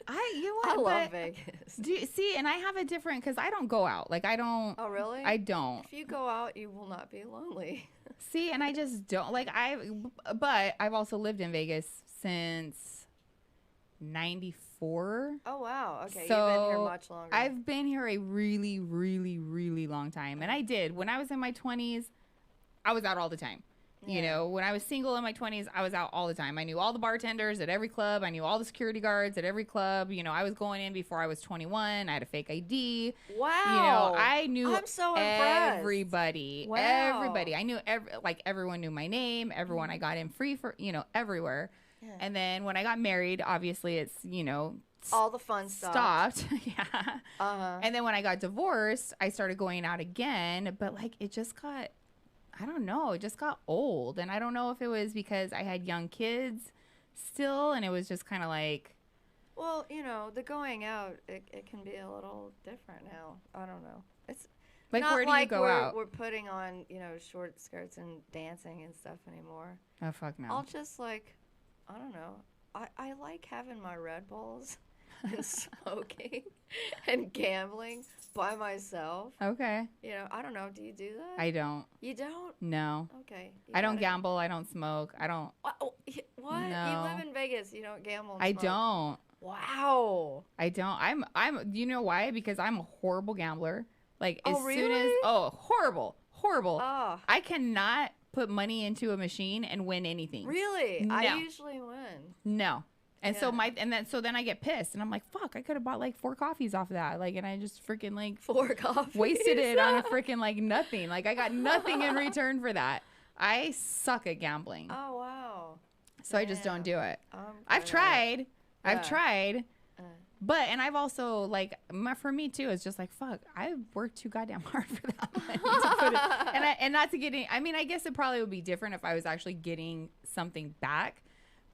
You know I what? love But Vegas. do you see? And I have a different because I don't go out. Like I don't. Oh, really? I don't. If you go out, you will not be lonely. See, and I just don't like but I've also lived in Vegas since 94. Oh, wow. Okay, So you've been here much longer. I've been here a really, really, really long time. And I did. When I was in my 20s, I was out all the time. You know, when I was single in my 20s, I was out all the time. I knew all the bartenders at every club. I knew all the security guards at every club. You know, I was going in before I was 21. I had a fake ID. Wow. You know, I knew I'm so impressed. everybody. Wow. Everybody. I knew everyone knew my name. Everyone I got in free for, you know, everywhere. Yeah. And then when I got married, obviously it's, you know, all the fun stuff stopped. Yeah. Uh-huh. And then when I got divorced, I started going out again, but like it just got, I don't know, it just got old. And I don't know if it was because I had young kids still and it was just kind of like, well, you know, the going out, it can be a little different now. I don't know. It's like, not where do like you go out? we're putting on, you know, short skirts and dancing and stuff anymore. Oh, fuck no. I'll just like, I don't know. I like having my Red Bulls and smoking and gambling by myself. Okay. You know, I don't know. Do you do that? I don't. You don't? No. Okay. You I don't gotta- gamble. I don't smoke. I don't. What? No. You live in Vegas. You don't gamble and I smoke. don't. Wow. I don't. You know why? Because I'm a horrible gambler. Like, as Oh, soon as, really? horrible. Oh, I cannot put money into a machine and win anything. really? No. I usually win. No. And so Yeah. then I get pissed and I'm like, fuck, I could have bought like 4 coffees off of that. Like, and I just freaking like 4 coffees. wasted it on a freaking like nothing. Like I got nothing in return for that. I suck at gambling. Oh, wow. So I just don't do it. I've kinda- tried. Yeah. I've tried. Uh. But, and I've also, like, for me too, it's just like, fuck, I worked too goddamn hard for that money to put it, and not to get I mean, I guess it probably would be different if I was actually getting something back,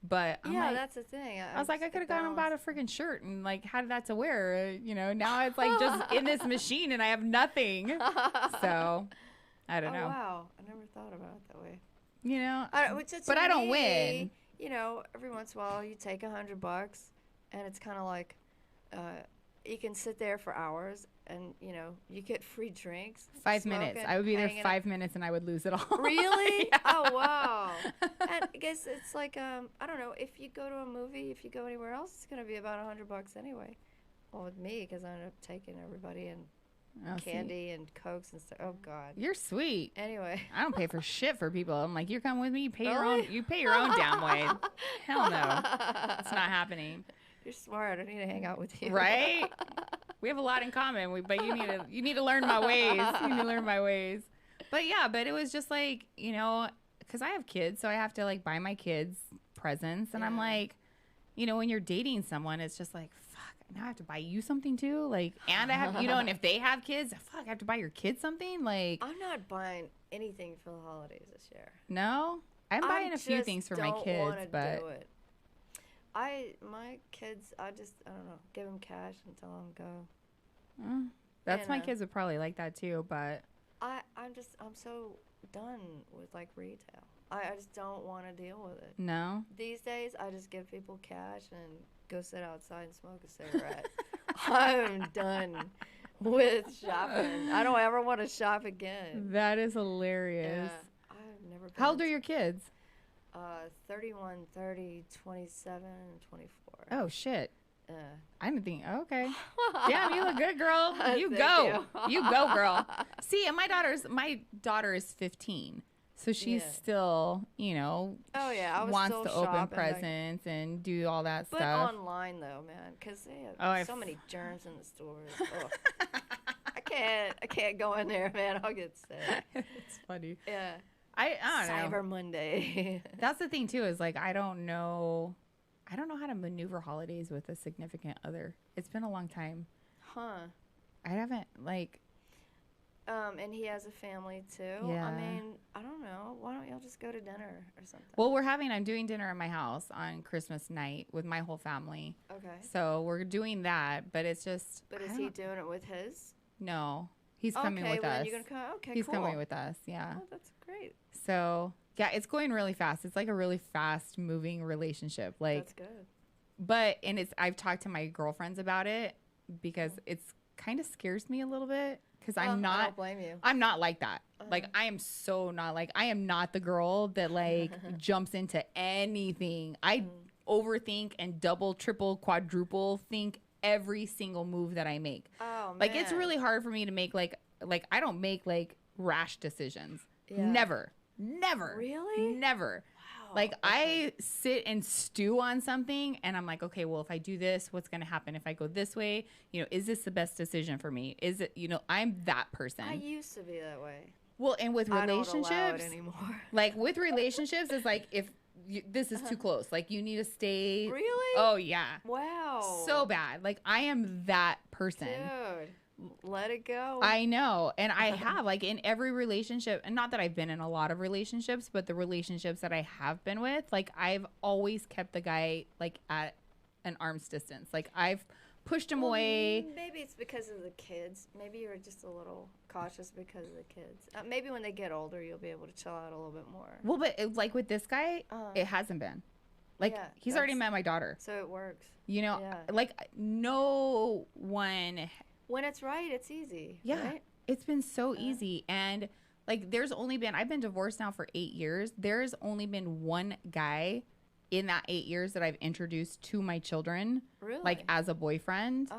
but I'm Yeah, like, that's the thing. I was like, I could have gone and bought a freaking shirt and, like, had that to wear, you know, now it's, like, just in this machine and I have nothing, so, I don't know. Wow. I never thought about it that way. You know, Which is but to I don't me, win. You know, every once in a while you take $100 and it's kind of like you can sit there for hours and, you know, you get free drinks. 5 minutes. smoking, I would be there hanging out. 5 minutes and I would lose it all. Really? Yeah. Oh, wow. And I guess it's like, I don't know, if you go to a movie, if you go anywhere else, it's going to be about $100 anyway. Well, with me, because I end up taking everybody and Oh, see. candy and Cokes and stuff. Oh, God. You're sweet. Anyway. I don't pay for shit for people. I'm like, you come with me, you pay your Really? own. You pay your own damn way. Hell no, it's not happening. You're smart. I need to hang out with you. Right? We have a lot in common. But you need to learn my ways. You need to learn my ways. But yeah, but it was just like, you know, because I have kids, so I have to like buy my kids presents, and I'm Yeah. like, you know, when you're dating someone, it's just like, fuck, now I have to buy you something too, like, and I have, you know, and if they have kids, fuck, I have to buy your kids something, like. I'm not buying anything for the holidays this year. No, I'm buying a few just things for my don't kids, wanna but do it. My kids, I don't know, give them cash and tell them go. that's my know. kids would probably like that too. But I'm so done with like retail. I just don't want to deal with it. no, These days, I just give people cash and go sit outside and smoke a cigarette. I'm done with shopping. I don't ever want to shop again. that is hilarious. Yeah, I've never been How old are your kids? 31, 30, 27, and 24. Oh shit. Uh, I didn't think. Okay. Damn, you look good, girl. You Thank go. you. You go, girl. See, and my daughter is 15, so she's Yeah. still, you know, Oh, yeah, I was wants still to open shopping, like- presents and do all that but stuff. online though, man, because they have Oh, I so f- many germs in the stores. Ugh. I can't go in there, man. I'll get sick. It's funny. Yeah. I don't know. Cyber Monday. That's the thing too, is like I don't know how to maneuver holidays with a significant other. It's been a long time. Huh. I haven't like And he has a family too. Yeah. I mean, I don't know. Why don't y'all just go to dinner or something? well, I'm doing dinner at my house on Christmas night with my whole family. Okay. So we're doing that, but it's just But I is he don't- doing it with his? No. He's coming okay, with well, us. then you're gonna come. Okay, He's cool. coming with us, yeah. Oh, that's great. So, yeah, it's going really fast. It's like a really fast moving relationship. Like That's good. but, and I've talked to my girlfriends about it because it's kind of scares me a little bit because I don't blame you. I'm not like that. Like, I am so not like, I am not the girl that like jumps into anything. I overthink and double, triple, quadruple think every single move that I make. Oh, man. Like, it's really hard for me to make like I don't make like rash decisions. Yeah. Never. Really? Never. Wow. Like, I sit and stew on something and I'm like, okay, well, if I do this, what's going to happen? If I go this way, is this the best decision for me? Is it, I'm that person. I used to be that way. Well, and with relationships, I don't allow it anymore. like with relationships, it's like if this is too close, like you need to stay. Really? Oh yeah. Wow. So bad. Like I am that person. Dude, let it go. I know, and I have like in every relationship, and not that I've been in a lot of relationships, but the relationships that I have been with, like I've always kept the guy like at an arm's distance. Like I've pushed him away. Maybe it's because of the kids. Maybe you're just a little cautious because of the kids. Maybe when they get older, you'll be able to chill out a little bit more. Well, but like with this guy, it hasn't been. Like Yeah, he's already met my daughter. So it works. Yeah. Like no one. When it's right, it's easy. Yeah, right? it's been so easy. And like I've been divorced now for 8 years. There's only been one guy in that 8 years that I've introduced to my children, Really? like as a boyfriend.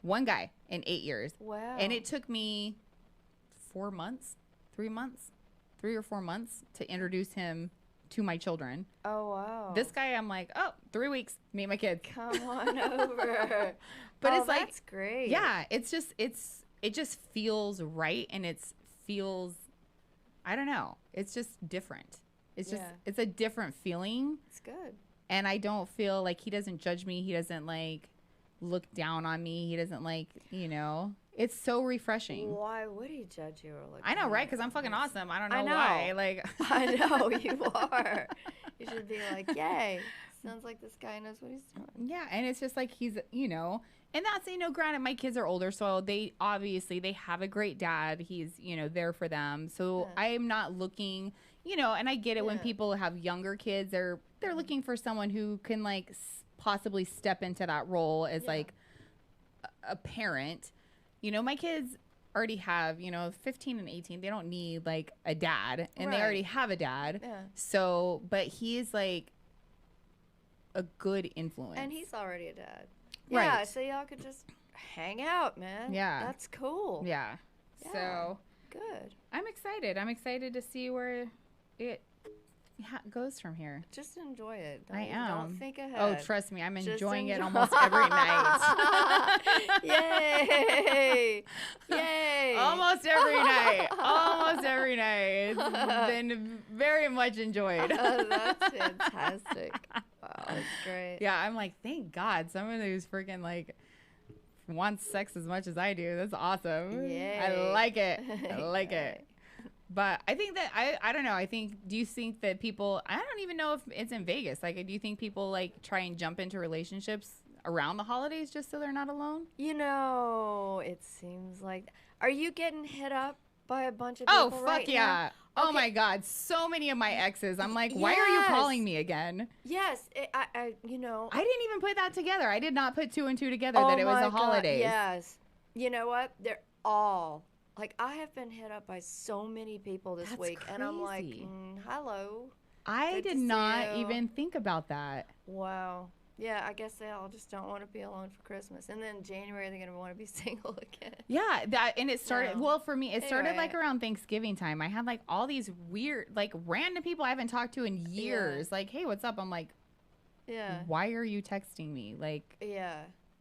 One guy in 8 years. Wow. And it took me 3 or 4 months to introduce him to my children. Oh, wow. This guy, I'm like, 3 weeks, meet my kids. Come on over. But it's like, that's great. yeah, it just feels right. And feels, I don't know. It's just different. It's just, it's a different feeling. It's good. And I don't feel like he doesn't judge me. He doesn't like look down on me. He doesn't like, it's so refreshing. Why would he judge you or look I know, down? right? Because I'm fucking awesome. I don't know, I know. why. Like, I know you are. You should be like, yay. Sounds like this guy knows what he's doing. yeah. And it's just like he's, and that's, granted, my kids are older. So they have a great dad. He's, there for them. So I'm not looking, and I get it when people have younger kids, they're looking for someone who can like possibly step into that role as like a parent. My kids already have, 15 and 18. They don't need like a dad, and they already have a dad. Yeah. So, but he's like a good influence. And he's already a dad. Right. Yeah, so y'all could just hang out, man. Yeah. That's cool. Yeah. Yeah. So Good. I'm excited. I'm excited to see where it goes from here. Just enjoy it. I am. Don't think ahead. Oh, trust me, I'm Just enjoying it enjoy- almost every night. Yay! Yay! Almost every night. Almost every night. It's been very much enjoyed. Oh, that's fantastic. Wow, that's great. Yeah, I'm like, thank God someone who's freaking like wants sex as much as I do. That's awesome. Yay. I like it. I like Yay. it. But I think that I don't know. Do you think that people, I don't even know if it's in Vegas. Like, do you think people like try and jump into relationships around the holidays just so they're not alone? It seems like. Are you getting hit up by a bunch of people Oh, fuck right yeah. now? Oh Okay. my God. So many of my exes. I'm like, why are you calling me again? Yes, I didn't even put that together. I did not put 2 and 2 together Oh that it was my a God, holiday. yes. You know what? They're all like, I have been hit up by so many people this That's week, and I'm like, crazy. hello. I Good to did see not you. even think about that. Wow. Yeah, I guess they all just don't want to be alone for Christmas. And then January, they're going to want to be single again. Yeah, and it started, No. well, for me, it started Anyway. like around Thanksgiving time. I had like all these weird, like random people I haven't talked to in years. Like, hey, what's up? I'm like, Yeah. why are you texting me? Like, Yeah.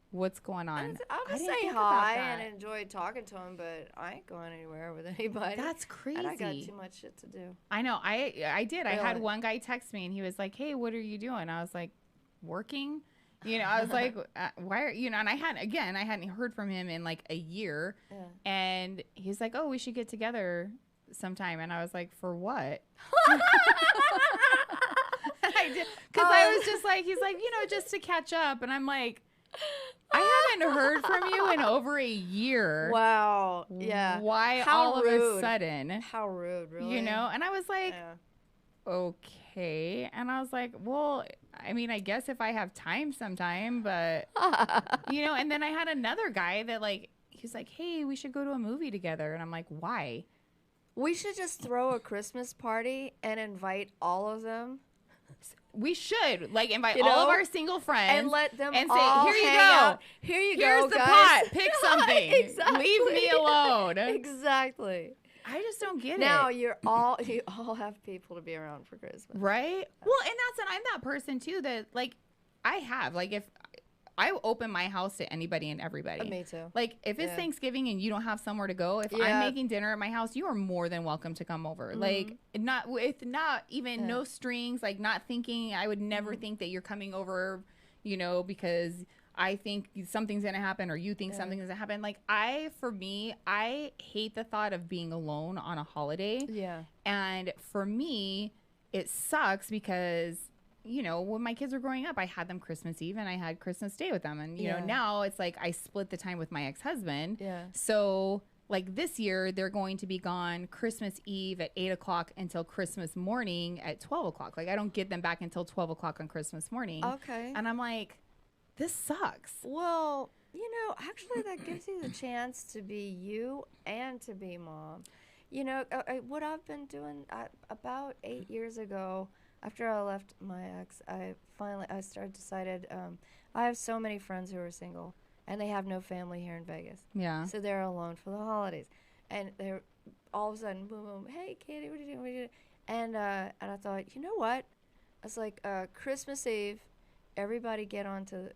what's going on? I'll I just didn't say think about hi that. and enjoy talking to them, but I ain't going anywhere with anybody. That's crazy. And I got too much shit to do. I know. I did. I had Really? one guy text me and he was like, hey, what are you doing? I was like, working. I was like, why are and I hadn't heard from him in like a year. Yeah. And he's like, oh, we should get together sometime. And I was like, for what? I did. Because I was just like, he's like, just to catch up. And I'm like, I haven't heard from you in over a year. Wow. Yeah. Why How all of rude. a sudden? How rude, really. And I was like, Yeah. okay. And I was like, well, I mean, I guess if I have time sometime, but and then I had another guy that like, he's like, hey, we should go to a movie together. And I'm like, why? We should just throw a Christmas party and invite all of them. We should like invite all of our single friends and let them and all say, here you hang go. out. Here you Here's go, the guys. pot. Pick something. Exactly. Leave me alone. Exactly. I just don't get Now it. you all have people to be around for Christmas. Right? Well, and I'm that person too that like I have like if I open my house to anybody and everybody. Me too. Like if it's Thanksgiving and you don't have somewhere to go, if I'm making dinner at my house, you are more than welcome to come over. Like not even no strings, like not thinking I would never think that you're coming over, because I think something's going to happen or you think something's going to happen. Like I hate the thought of being alone on a holiday. Yeah. And for me, it sucks because when my kids were growing up, I had them Christmas Eve and I had Christmas Day with them. And, now it's like I split the time with my ex-husband. Yeah. So like this year, they're going to be gone Christmas Eve at 8 o'clock until Christmas morning at 12 o'clock. Like I don't get them back until 12 o'clock on Christmas morning. Okay. And I'm like, this sucks. Well, actually that gives you the chance to be you and to be mom. What I've been doing about 8 years ago, after I left my ex, I decided I have so many friends who are single and they have no family here in Vegas. Yeah. So they're alone for the holidays. And they're all of a sudden, boom, boom, hey, Katie, what are you doing? What are you doing? And I thought, you know what? I was like, Christmas Eve, everybody get onto,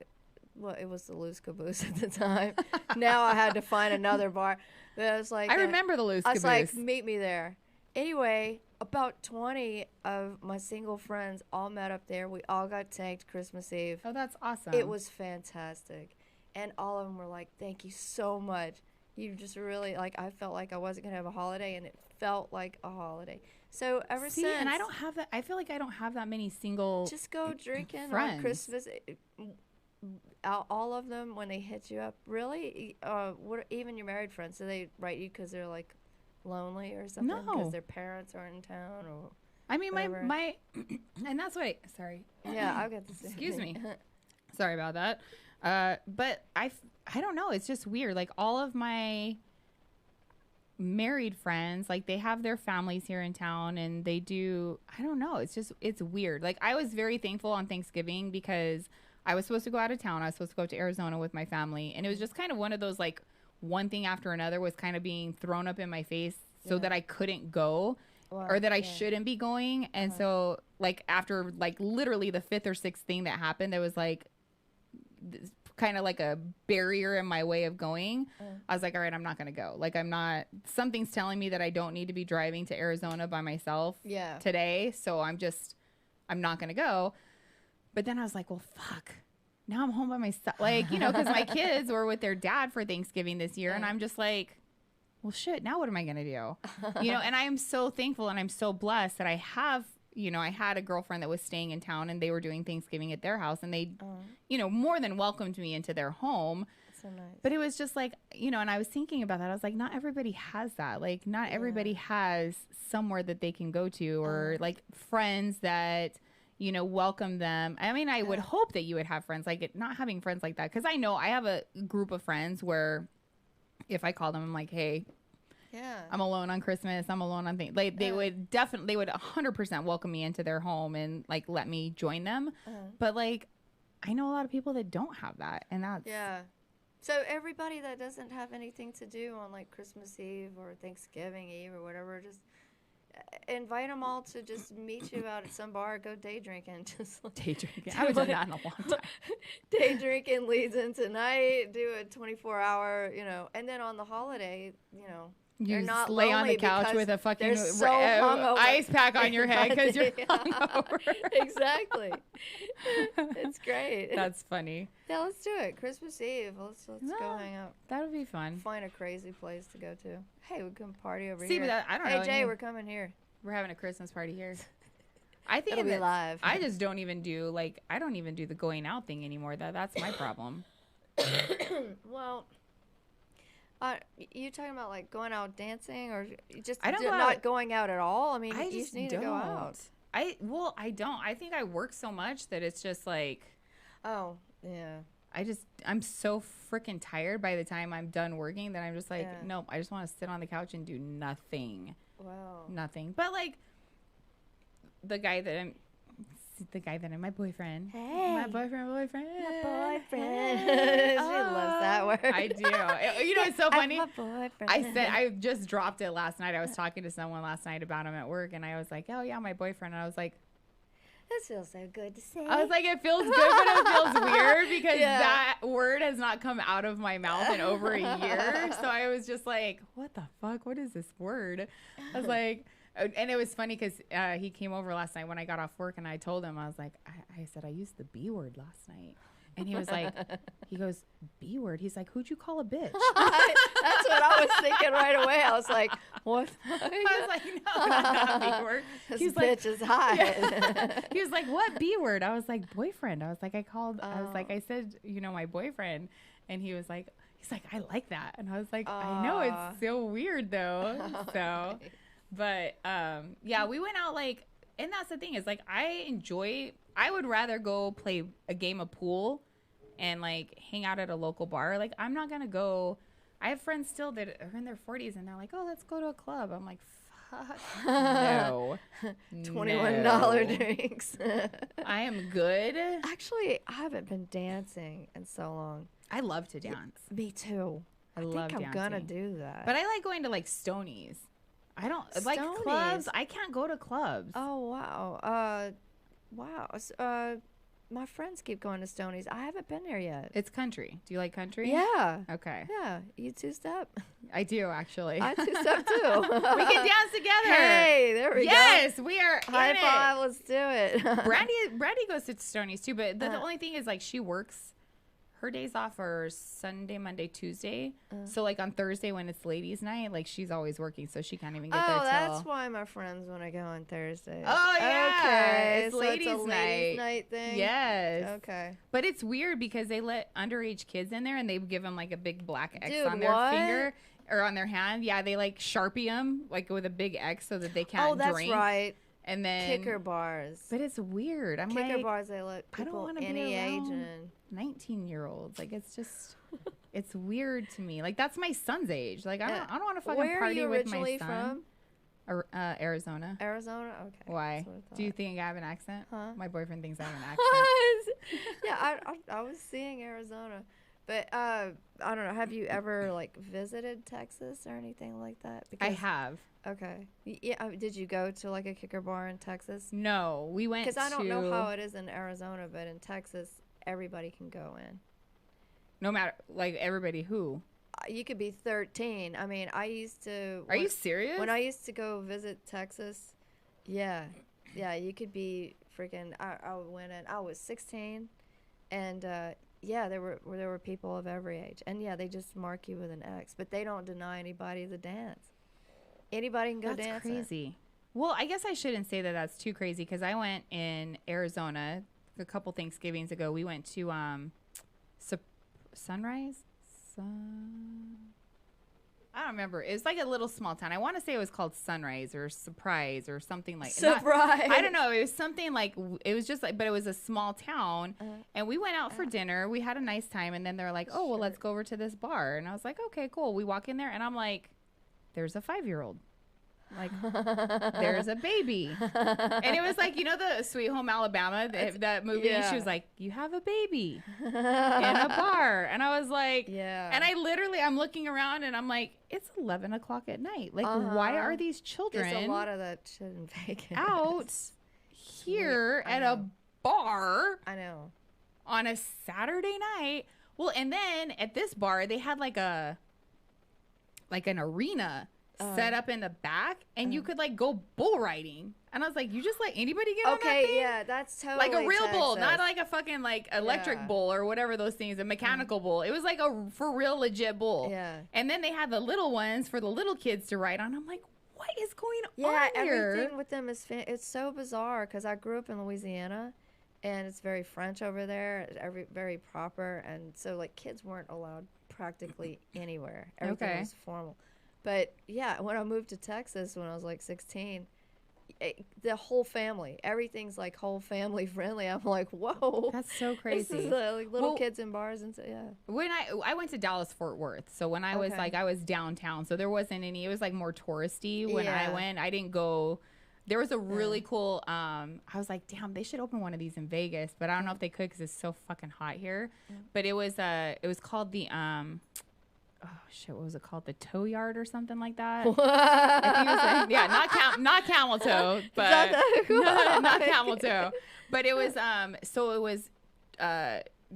well, it was the Loose Caboose at the time. Now I had to find another bar. But I was like, I remember the Loose Caboose. I was like, meet me there. Anyway, about 20 of my single friends all met up there. We all got tagged Christmas Eve. Oh, that's awesome. It was fantastic. And all of them were like, thank you so much. You just really, like, I felt like I wasn't going to have a holiday, and it felt like a holiday. So ever since. And I don't have that. I feel like I don't have that many single just go drinking friends. on Christmas. All of them, when they hit you up, really, even your married friends, do they write you because they're like lonely or something? No. Because their parents aren't in town or I mean, whatever. my and that's what sorry. Yeah, I'll get this. Excuse me. Sorry about that. But I don't know. It's just weird. Like all of my married friends, like they have their families here in town and they do, I don't know. It's weird. Like I was very thankful on Thanksgiving because I was supposed to go out of town. I was supposed to go up to Arizona with my family. And it was just kind of one of those, like one thing after another was kind of being thrown up in my face so that I couldn't go. Or that I shouldn't be going. And so like after like literally the fifth or sixth thing that happened, there was like kind of like a barrier in my way of going. I was like, all right, I'm not going to go. Like something's telling me that I don't need to be driving to Arizona by myself today. So I'm not going to go. But then I was like, well, fuck. Now I'm home by myself. Like, because my kids were with their dad for Thanksgiving this year. And I'm just like, well, shit, now what am I going to do? And I am so thankful and I'm so blessed that I have, I had a girlfriend that was staying in town and they were doing Thanksgiving at their house and they, more than welcomed me into their home. So nice. But it was just like, and I was thinking about that. I was like, not everybody has that. Like, not everybody has somewhere that they can go to or like friends that, welcome them. I mean, I would hope that you would have friends like it, not having friends like that. Cause I know I have a group of friends where if I call them, I'm like, hey, I'm alone on Christmas. I'm alone on things. Like they would 100% welcome me into their home and like let me join them. But like, I know a lot of people that don't have that, and that's So everybody that doesn't have anything to do on like Christmas Eve or Thanksgiving Eve or whatever, just invite them all to just meet you out at some bar, go day drinking. Just like, day drinking. I haven't done that in a long time. Day drinking leads into night. Do a 24-hour, and then on the holiday, You they're not lay on the lonely couch because with a fucking they're so hungover. ice pack on your head because you're hungover. Exactly. It's great. That's funny. Yeah, let's do it. Christmas Eve. Let's go hang out. That would be fun. Find a crazy place to go to. Hey, we can party over See, here. but I don't know. Hey, Jay, we're coming here. We're having a Christmas party here. I think It'll be live. I just don't even do I don't even do the going out thing anymore. That's my problem. Well, you talking about like going out dancing or just I don't not going out at all? I mean, I you just just need to go out. I don't. I think I work so much that it's just like, Oh, yeah. I'm so freaking tired by the time I'm done working that I'm just like, Yeah. nope, I just want to sit on the couch and do nothing. Wow. Nothing. But like the guy that I'm my boyfriend. Hey. My boyfriend. My boyfriend. Hey. She loves that word. I do. You know, it's so funny. My boyfriend. I just dropped it last night. I was talking to someone last night about him at work, and I was like, oh yeah, my boyfriend. And I was like, This feels so good to say. I was like, it feels good, but it feels weird because that word has not come out of my mouth in over a year. So I was just like, what the fuck? What is this word? I was like, and it was funny because he came over last night when I got off work, and I told him, I was like, I said, I used the B word last night. And he was like, he goes, B word? He's like, who'd you call a bitch? That's what I was thinking right away. I was like, what? I was like, no, not B word. This He's bitch is hot. Yeah. He was like, what B word? I was like, boyfriend. I was like, I said, you know, my boyfriend. And he was like, he's like, I like that. And I was like, I know, it's so weird though. So, but yeah, we went out like, and that's the thing is like, I would rather go play a game of pool and like hang out at a local bar. Like, I'm not going to go. I have friends still that are in their 40s and they're like, oh, let's go to a club. I'm like, fuck no. $21 drinks. I am good. Actually, I haven't been dancing in so long. I love to dance. Me too. I think love I'm dancing. gonna do that. But I like going to like Stonies. I don't like Stonies? clubs. I can't go to clubs. Oh wow. Wow. My friends keep going to Stonies. I haven't been there yet. It's country. Do you like country? Yeah. Okay. Yeah. You two-step? I do actually. I two-step too. We can dance together. Hey, there we go. Yes, we are. High in five. Let's do it. Brandy goes to Stonies too, but the only thing is like she works. Her days off are Sunday, Monday, Tuesday. So like on Thursday when it's ladies' night, like she's always working, so she can't even get there till. That's why my friends want to go on Thursday. Oh yeah, okay. it's So ladies' it's a ladies' night thing. Yes. Okay. But it's weird because they let underage kids in there and they give them like a big black X Dude, on their what? finger or on their hand. Yeah, they like Sharpie them like with a big X so that they can't Oh, that's drink. right. And then Kicker bars. But it's weird. I'm Kicker like, bars, they let I don't people want to any be age around in. 19-year-olds. Like it's just, it's weird to me. Like that's my son's age. Like I don't want to fucking Where party are you with my originally son. from? Arizona. Arizona? Okay. Why? That's what I Do you thought. think I have an accent? Huh? My boyfriend thinks I have an accent. Yeah, I was seeing Arizona. But I don't know. Have you ever like visited Texas or anything like that? I have. Okay. Yeah. Did you go to like a kicker bar in Texas? No, we went to. Because I don't know how it is in Arizona, but in Texas, everybody can go in. No matter, like everybody who. You could be 13. I mean, I used to. Are you serious? When I used to go visit Texas, yeah, you could be freaking. I went in. I was 16, and yeah, there were people of every age, and yeah, they just mark you with an X, but they don't deny anybody the dance. Anybody can go dance. That's crazy. Well, I guess I shouldn't say that that's too crazy because I went in Arizona a couple Thanksgivings ago. We went to Sunrise. I don't remember. It was like a little small town. I want to say it was called Sunrise or Surprise or something like that. Surprise. I don't know. It was something like, it was just like, but it was a small town. And we went out for dinner. We had a nice time. And then they're like, oh, well, let's go over to this bar. And I was like, okay, cool. We walk in there and I'm like, there's a 5-year-old. Like, there's a baby. And it was like, you know, the Sweet Home Alabama, that movie? Yeah. She was like, you have a baby in a bar. And I was like, Yeah. And I'm looking around and I'm like, it's 11 o'clock at night. Like, why are these children There's a lot of that shit in Vegas. out here at a bar I know. on a Saturday night? Well, and then at this bar, they had like an arena set up in the back, and you could like go bull riding. And I was like, you just let anybody get on that thing? Yeah, that's totally Like a real bull, Texas. not like a fucking like electric bull or whatever those things, a mechanical bull. It was like a for real legit bull. Yeah. And then they had the little ones for the little kids to ride on. I'm like, what is going Yeah, on here? everything with them is it's so bizarre because I grew up in Louisiana, and it's very French over there, very proper, and so like kids weren't allowed practically anywhere. Everything Okay. was formal. But yeah, when I moved to Texas when I was like 16, the whole family. Everything's like whole family friendly. I'm like, whoa. That's so This crazy. is like little Well, kids in bars and so, yeah. When I went to Dallas Fort Worth, so when I was Okay. like I was downtown, so there wasn't any. It was like more touristy when I Yeah. went. I didn't go. There was a really cool. I was like, damn, they should open one of these in Vegas, but I don't know if they could because it's so fucking hot here. But it was called the oh shit, what was it called? The Toe Yard or something like that. I think it was like, yeah, not camel toe, but not camel toe. But it was so it was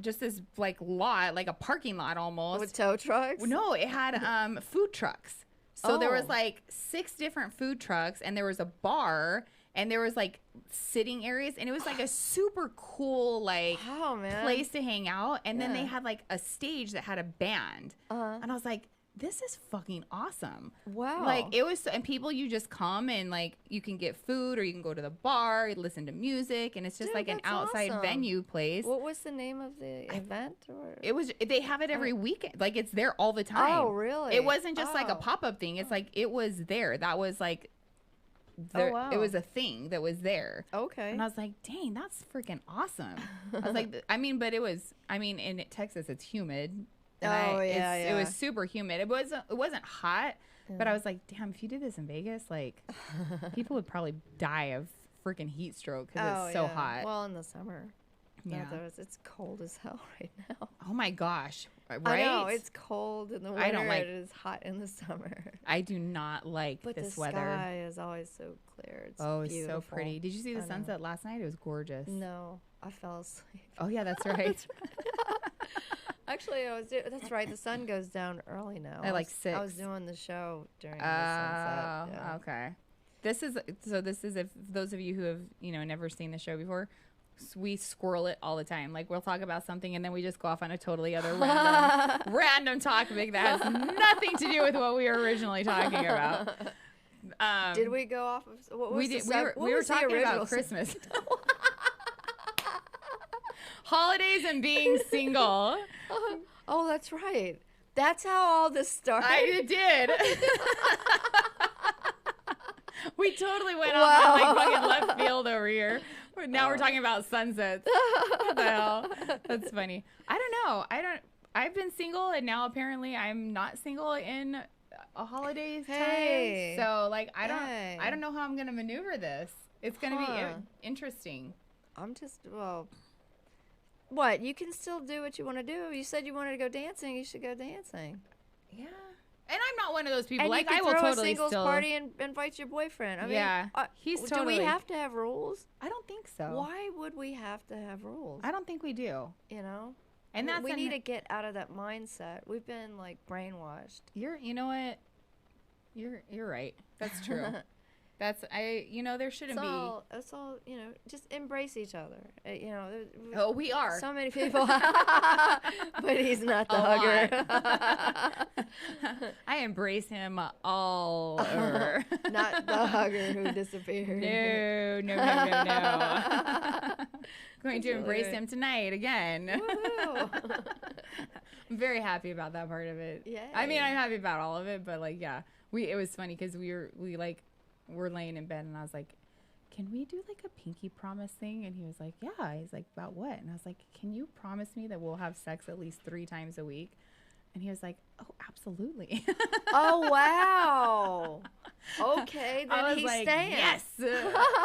just this like lot, like a parking lot almost. With tow trucks? No, it had food trucks. So there was Oh. like 6 different food trucks, and there was a bar, and there was like sitting areas, and it was like a super cool like Wow, man. place to hang out. And then they Yeah. had like a stage that had a band, Uh-huh. and I was like, this is fucking awesome. Wow. Like it was, and people, you just come and like you can get food, or you can go to the bar, listen to music, and it's just Dude, like an that's outside awesome. venue place. What was the name of the event? Or? It was, they have it every weekend, like it's there all the time. Oh, really? It wasn't just like a Oh. pop-up thing. It's like it was there. That was like wow. it was a thing that was there. Okay. And I was like, dang, that's freaking awesome. I was like, I mean, but it was, I mean, in Texas it's humid. And Oh, yeah, It yeah. was super humid. It wasn't hot, but I was like, damn, if you did this in Vegas, like people would probably die of freaking heat stroke because it's so hot. Well, in the summer. Yeah. It's cold as hell right now. Oh my gosh. Right? I know, it's cold in the winter. I don't like- It is hot in the summer. I do not like But this the weather. sky is always so clear. It's Oh, it's beautiful. so pretty. Did you see the I know. sunset last night? It was gorgeous. No, I fell asleep. Oh yeah, that's right. Actually, that's right. The sun goes down early now. At like I was 6. doing the show during the sunset. Yeah. Okay. This is if those of you who have never seen the show before, we squirrel it all the time. Like we'll talk about something and then we just go off on a totally other random topic that has nothing to do with what we were originally talking about. Did we go off of what was We the did. sub- what We were was the talking original about sub- Christmas, holidays, and being single. Oh, that's right. That's how all this started. I did. We totally went off on like fucking left field over here. Now we're talking about sunsets. What the hell? That's funny. I don't know. I've been single, and now apparently I'm not single in a holidays Hey. time. So like I Hey. don't know how I'm gonna maneuver this. It's gonna be interesting. I'm just what? You can still do what you want to do. You said you wanted to go dancing. You should go dancing. Yeah. And I'm not one of those people. And Like you I can will throw totally a singles still. party and invite your boyfriend. I mean, Yeah. He's Do totally. we have to have rules? I don't think so. Why would we have to have rules? I don't think we do. You know, And that's we need to get out of that mindset. We've been like brainwashed. You know what? You're right. That's true. There shouldn't It's all, just embrace each other. Oh, we are. So many people, but he's not the hugger. I embrace him all over. Not the hugger who disappeared. No. Going to embrace him tonight again. Woohoo. I'm very happy about that part of it. Yay. I mean, I'm happy about all of it, but like, yeah, it was funny because we're laying in bed and I was like, can we do like a pinky promise thing? And he was like, yeah. He's like, about what? And I was like, can you promise me that we'll have sex at least 3 times a week? And he was like, oh, absolutely. Oh, wow. Okay, I then was he like, stands. yes.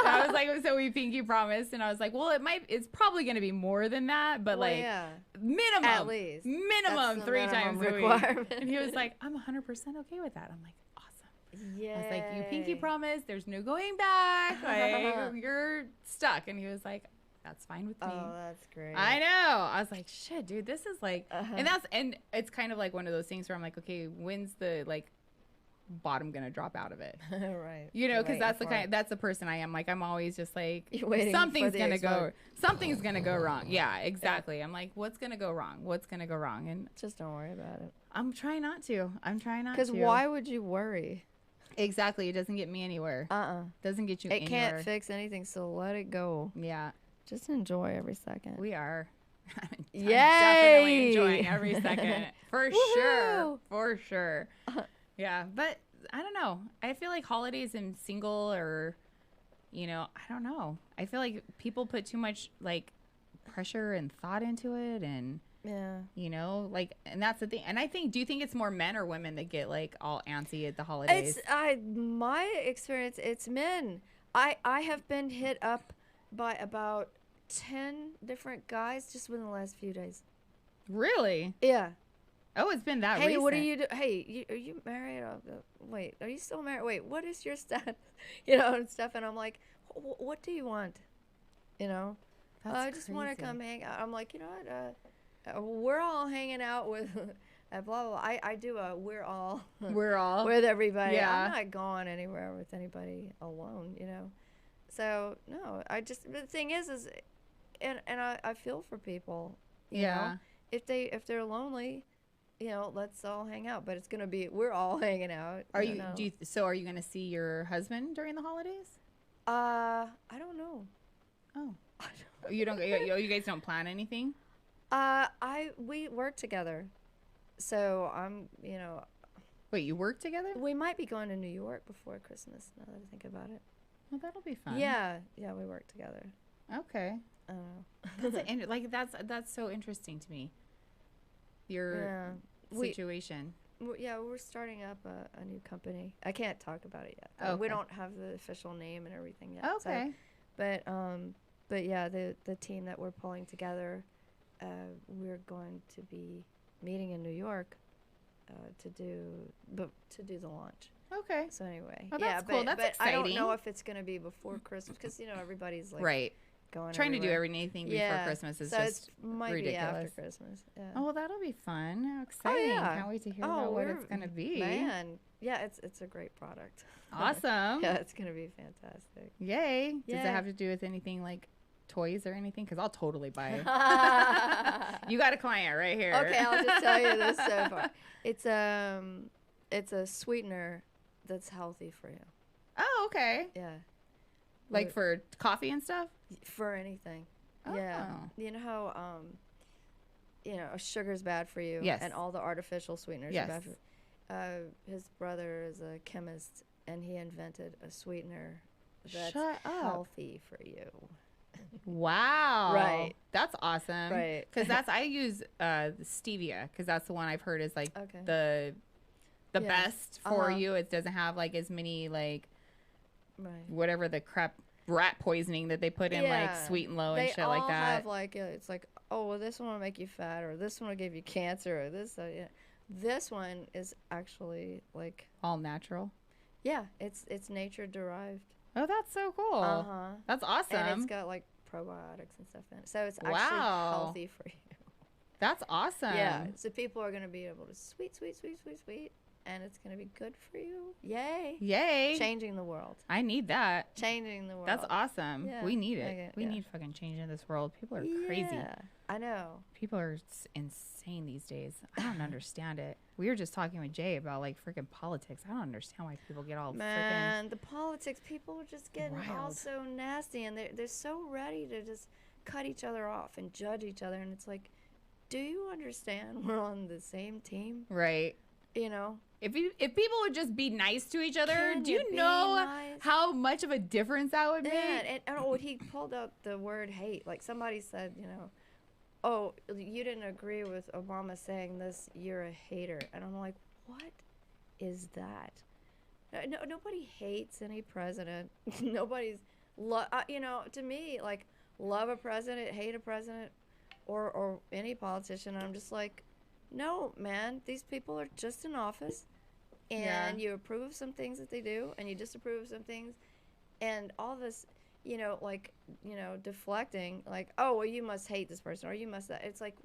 I was like, so we pinky promised. And I was like, well, it's probably going to be more than that, but Well, like yeah. minimum, At least. minimum That's the 3 minimum times a week. requirement. And he was like, I'm 100% okay with that. I'm like, awesome. Yeah. I was like, you pinky promise, there's no going back. Like, you're stuck. And he was like, that's fine with me. Oh, that's great. I know. I was like, shit, dude, this is like, and it's kind of like one of those things where I'm like, okay, when's the like bottom gonna drop out of it? Right. Because that's the person I am. Like, I'm always just like, You're waiting for something's the gonna explode. something's gonna go wrong. Yeah, exactly. I'm like, what's gonna go wrong? What's gonna go wrong? And Just don't worry about it. I'm trying not to. Because why would you worry? Exactly. It doesn't get me anywhere. Doesn't get you It anywhere. can't fix anything, so let it go. Yeah, Just enjoy every second. we are. I'm Yay! definitely enjoying every second. For sure. Woohoo! For sure. Yeah, but I don't know. I feel like holidays and single are you know, I don't know. I feel like people put too much like pressure and thought into it, and Yeah. you know, like, and that's the thing. And I think, do you think it's more men or women that get like all antsy at the holidays? My experience, it's men. I have been hit up by about 10 different guys just within the last few days. Really? Yeah. Oh, it's been that Hey, recent. what are you do? Hey, are you married? Wait, are you still married? Wait, what is your status? You know, and stuff. And I'm like, what do you want? You know, That's I just want to crazy. come hang out. I'm like, you know what? We're all hanging out with, blah, blah, blah. I do a we're all We're all. with everybody. Yeah. I'm not going anywhere with anybody alone, you know. So no, the thing is, and I feel for people. You Yeah. know? If they're lonely, you know, let's all hang out. But it's gonna be we're all hanging out. Are I don't you? know. So are you going to see your husband during the holidays? I don't know. Oh, you don't. You guys don't plan anything? We work together, so you know, Wait, you work together? we might be going to New York before Christmas. Now that I think about it. Well, that'll be fun. Yeah, we work together. Okay. I don't know. That's so interesting to me. Your Yeah. situation. We're starting up a new company. I can't talk about it yet. We Okay. don't have the official name and everything yet. Okay. But yeah, the team that we're pulling together, we're going to be meeting in New York to do the launch. Okay. So anyway, Oh, yeah, that's cool. That's but I don't exciting. know if it's going to be before Christmas because you know everybody's like Right. going Trying to do everywhere. everything before Yeah, Christmas is so just it might ridiculous. be after Christmas. Yeah. Oh, well, that'll be fun. How exciting. yeah. Can't wait to hear about what it's going to be. Man, yeah, it's a great product. Awesome. Yeah, it's gonna be fantastic. Yay. Does Yay. it have to do with anything like toys or anything? Because I'll totally buy it. You got a client right here. Okay, I'll just tell you this so far. It's a sweetener that's healthy for you. Oh, okay. Yeah. Like What- for coffee and stuff? for anything. Oh. Yeah. You know how sugar's bad for you. Yes. And all the artificial sweeteners Yes. are bad for you. His brother is a chemist, and he invented a sweetener that's Shut up. healthy for you. Wow. Right. That's awesome. Right. Because I use stevia because that's the one I've heard is like Okay. the Yeah. best for Uh-huh. you. It doesn't have like as many like Right. whatever the crap rat poisoning that they put in like Yeah. sweet and low and They shit all like that. have like it's like, oh, well, this one will make you fat, or this one will give you cancer, or this. Yeah. This one is actually like, All natural. yeah, it's nature derived. Oh, that's so cool. Uh-huh. That's awesome. And it's got like probiotics and stuff in it, so it's actually Wow. healthy for you. That's awesome. Yeah. So people are gonna be able to sweet, and it's gonna be good for you. Yay! Yay. Changing the world. I need that. Changing the world. That's awesome. Yeah. We need it. Okay, We yeah. need fucking change in this world. People are crazy. Yeah, I know. People are insane these days. I don't understand it. We were just talking with Jay about like freaking politics. I don't understand why people get all freaking. Man, the politics, people are just getting all riled. so nasty, and they're so ready to just cut each other off and judge each other, and it's like, do you understand we're on the same team? Right. You know? If people would just be nice to each other, Can do you you be know nice? how much of a difference that would Yeah, make? and oh, he pulled out the word hate. Like somebody said, you know, oh, you didn't agree with Obama saying this, you're a hater. And I'm like, what is that? No, nobody hates any president. Nobody's, to me, like, love a president, hate a president, or any politician. I'm just like, no, man, these people are just in office, and Yeah. you approve of some things that they do, and you disapprove of some things, and all this, deflecting, like, oh, well, you must hate this person, or you must that. It's like,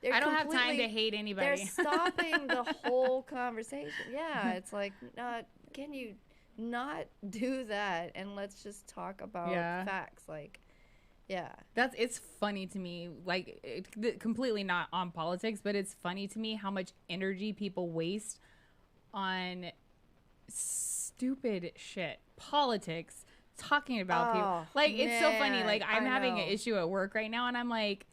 they're I don't have time to completely- hate They're anybody. stopping the whole conversation. Yeah, it's like, can you not do that, and let's just talk about Yeah. facts, like, yeah. It's funny to me, like completely not on politics, but it's funny to me how much energy people waste on stupid shit, politics, talking about people. Oh, Like it's so funny. man, Like I'm I having know. an issue at work right now, and I'm like,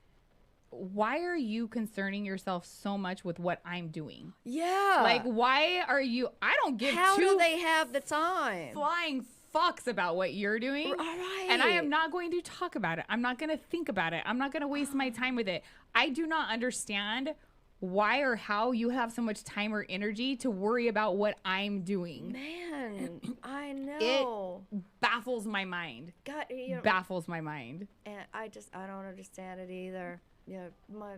why are you concerning yourself so much with what I'm doing? Yeah. Like, why are you? I don't give how two do they have the time? flying fucks about what you're doing. All right. And I am not going to talk about it. I'm not going to think about it. I'm not going to waste my time with it. I do not understand why or how you have so much time or energy to worry about what I'm doing. Man, I know. It baffles my mind. God, Baffles my mind. And I don't understand it either. My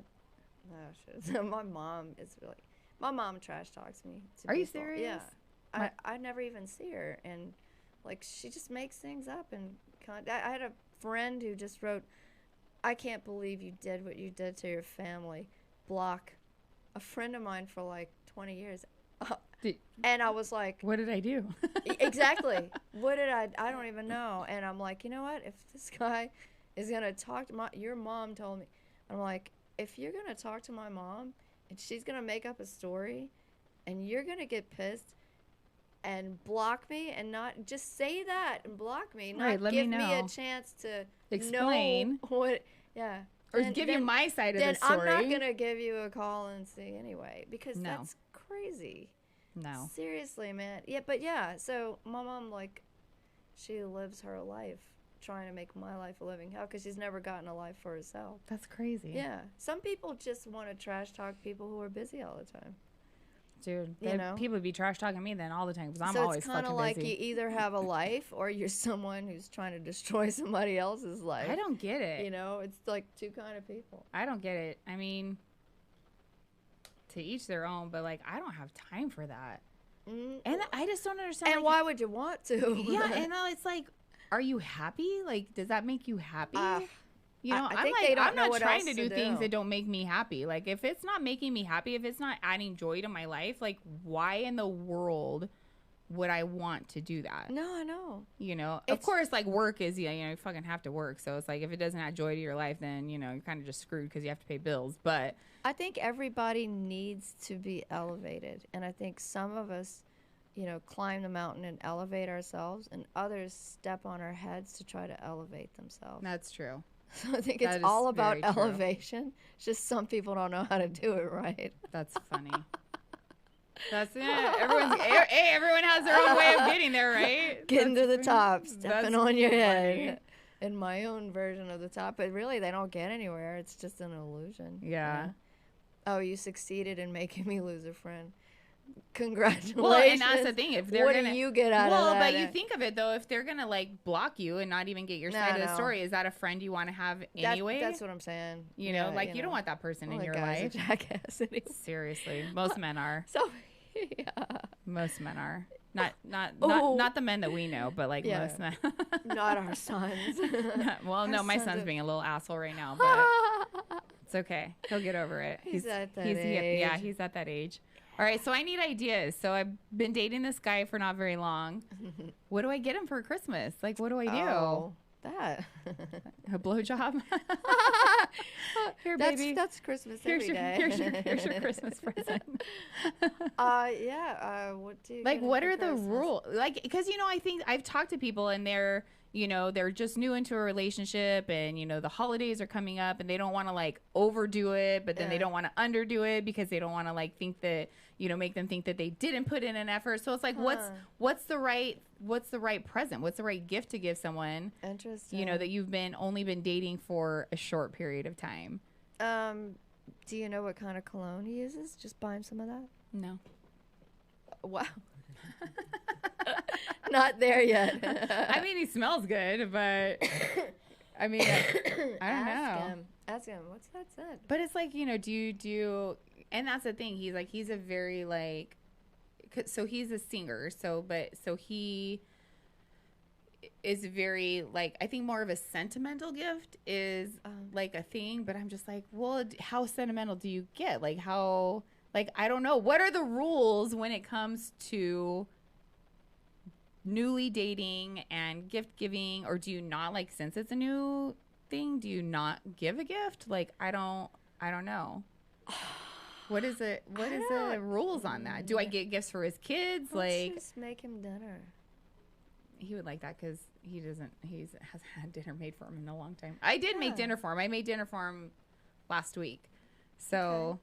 mom is really, my mom trash talks me. Are you serious? Yeah. I never even see her, and like she just makes things up. And I had a friend who just wrote, "I can't believe you did what you did to your family. Block." A friend of mine for like 20 years. And I was like, what did I do? Exactly. What did I don't even know. And I'm like, you know what? If this guy is going to talk to your mom told me. I'm like, if you're going to talk to my mom and she's going to make up a story and you're going to get pissed and block me and not just say that and block me, not let give me me a know. chance to Explain. know what, yeah. Or give you my side of the story. Then I'm not going to give you a call and see anyway, because that's crazy. No. Seriously, man. Yeah, but yeah, so my mom, like, she lives her life trying to make my life a living hell because she's never gotten a life for herself. That's crazy. Yeah. Some people just want to trash talk people who are busy all the time. Dude, people would be trash talking me then all the time because I'm so always fucking busy. So it's kind of like you either have a life or you're someone who's trying to destroy somebody else's life. I don't get it. It's like two kind of people. I don't get it. I mean, to each their own, but like I don't have time for that. And I just don't understand. And why would you want to? Yeah, and it's like, are you happy? Like, does that make you happy? I'm not trying to do things that don't make me happy. Like, if it's not making me happy, if it's not adding joy to my life, like, why in the world would I want to do that? No, I know. Of course, like, work is, you fucking have to work. So it's like, if it doesn't add joy to your life, then, you're kind of just screwed because you have to pay bills. But I think everybody needs to be elevated. And I think some of us, climb the mountain and elevate ourselves, and others step on our heads to try to elevate themselves. That's true. So I think it's all about elevation. It's just some people don't know how to do it right. That's funny. That's it. Everyone has their own way of getting there, right? Getting to the top, stepping on your head. In my own version of the top, but really they don't get anywhere. It's just an illusion. Yeah. Oh, you succeeded in making me lose a friend. Congratulations. Well, and that's the thing. If they're what do you get out of that? Well, but you think of it though. If they're gonna like block you and not even get your side of the story, is that a friend you want to have anyway? That's what I'm saying. You don't want that person in your life. A jackass anyway. Seriously, most men are. So, yeah. Most men are. Not the men that we know, but like most men. Not our sons. Well, my son's being a little asshole right now, but it's okay. He'll get over it. He's at that age. Yeah, he's at that age. All right, so I need ideas. So I've been dating this guy for not very long. What do I get him for Christmas? Like, what do I do? Oh, that. A blowjob? Here, baby. That's Christmas every day. Here's your Christmas present. What do you like, what are the rules? Like, because, I think I've talked to people and they're just new into a relationship and, the holidays are coming up and they don't want to like overdo it, but then they don't want to underdo it because they don't want to like think that, make them think that they didn't put in an effort. So it's like, what's the right present? What's the right gift to give someone? Interesting. That you've only been dating for a short period of time. Do you know what kind of cologne he uses? Just buy him some of that. No. Wow. Not there yet. I mean, he smells good, but I mean, I don't know. Ask him. What's that scent? But it's like, do you, and that's the thing. He's a very like, so he's a singer. So he is very like, I think more of a sentimental gift is like a thing, but I'm just like, well, how sentimental do you get? Like how, like, I don't know. What are the rules when it comes to newly dating and gift giving? Or do you not, like, since it's a new thing, do you not give a gift? Like, I don't know. What is it? What is the rules on that? Do I get gifts for his kids? Let's just make him dinner. He would like that because he hasn't had dinner made for him in a long time. I did make dinner for him. I made dinner for him last week. So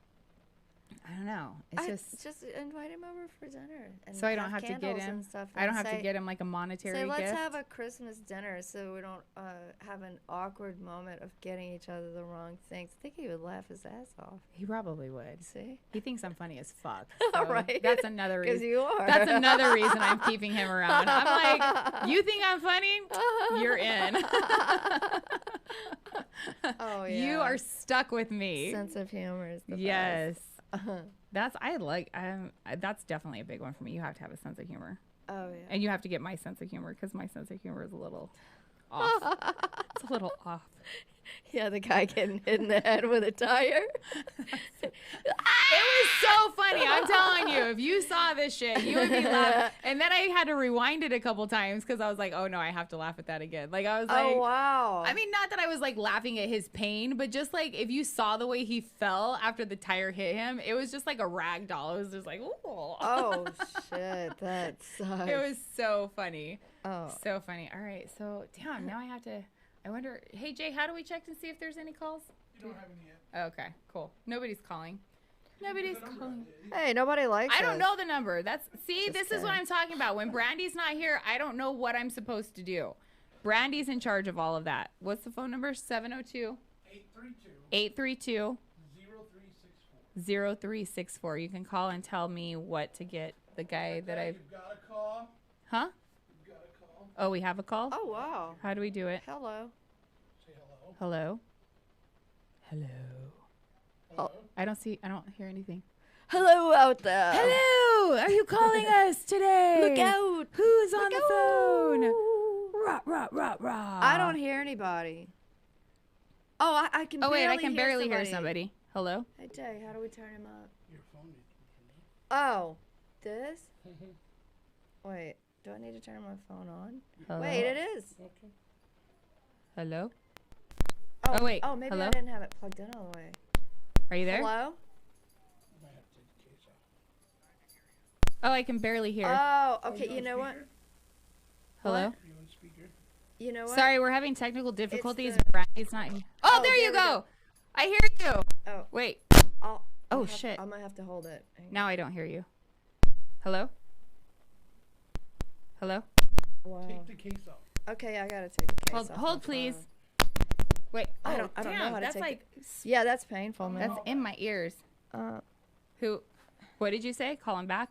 I don't know. It's just invite him over for dinner. And so I don't have to get candles him. and stuff, I don't and have to get him like a monetary say, let's gift. have a Christmas dinner so we don't have an awkward moment of getting each other the wrong things. I think he would laugh his ass off. He probably would. See? He thinks I'm funny as fuck. All So right. That's another Because reason. you are. That's another reason I'm keeping him around. I'm like, you think I'm funny? You're in. Oh, yeah. You are stuck with me. Sense of humor is the Yes. best. That's that's definitely a big one for me. You have to have a sense of humor. Oh, yeah. And you have to get my sense of humor because my sense of humor is a little off. It's a little off. Yeah, the guy getting hit in the head with a tire. It was so funny. I'm telling you, if you saw this shit, you would be laughing. And then I had to rewind it a couple times because I was like, oh no, I have to laugh at that again. Like I was like, Oh, wow. I mean, not that I was like laughing at his pain, but just like if you saw the way he fell after the tire hit him, it was just like a rag doll. It was just like, ooh. Oh, shit. That sucks. It was so funny. Oh. So funny. All right. So, damn, now I have to. I wonder. Hey, Jay, how do we check to see if there's any calls? You don't have any yet. Okay, cool. Nobody's calling. Nobody's calling. Hey, nobody likes I don't us. know the number. See, Just this is what kidding. I'm talking about. When Brandy's not here, I don't know what I'm supposed to do. Brandy's in charge of all of that. What's the phone number? 702 832 0364. You can call and tell me what to get the guy that I've. You've got a call. Huh? You've got a call. Oh, we have a call? Oh, wow. How do we do it? Hello. Say hello. Hello? Hello? Hello. I don't hear anything. Hello out there. Hello! Are you calling us today? Look out. Who's on Look the out. phone? Rah, rah, rah, rah. I don't hear anybody. Oh, I can Oh, wait, I barely can hear barely somebody. hear somebody. Hello? Hey, Jay, how do we turn him up? Your phone needs to be turned Oh, this? Wait, do I need to turn my phone on? Hello? Wait, it is. on. Okay. Hello? Oh, Oh, wait, Oh, maybe hello? I didn't have it plugged in all the way. Are you there? Hello? I might have to take the case off. Oh, I can barely hear. Oh, Oh, okay. on You know what? speaker? Hello? Are you on speaker? You know what? Sorry, we're having technical difficulties. the- Brandy's not here. Oh, Oh, there you there we go. go. I hear you. Oh, Wait. I'll Oh, have- shit. I might have to hold it. Hang on. Now I don't hear you. Hello? Hello? Wow. Take the case off. Okay, I gotta take the case Hold, off hold my please. phone. Wait. I Oh, don't know damn, how to that's take like, Yeah, that's painful, man. that's in my ears. Uh, Who? What did you say? Call him back?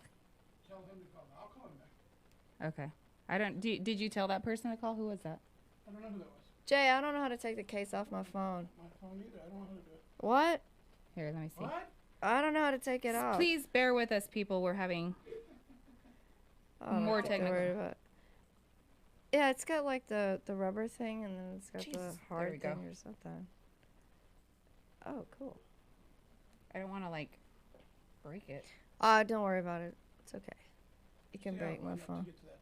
Tell him to call. I'll call him back. Okay. I don't. Did you tell that person to call? Who was that? I don't know who that was. Jay, I don't know how to take the case off my phone. My phone either. I don't know how to do it. What? Here, let me see. What? I don't know how to take it off. Please bear with us, people. We're having. Oh, more don't get technical. worried about it. Yeah, it's got like the rubber thing, and then it's got Jesus, the there hard we go. thing or something. Oh, cool. I don't want to like break it. Don't worry about it. It's okay. You can See how break my hard I have to phone. get to that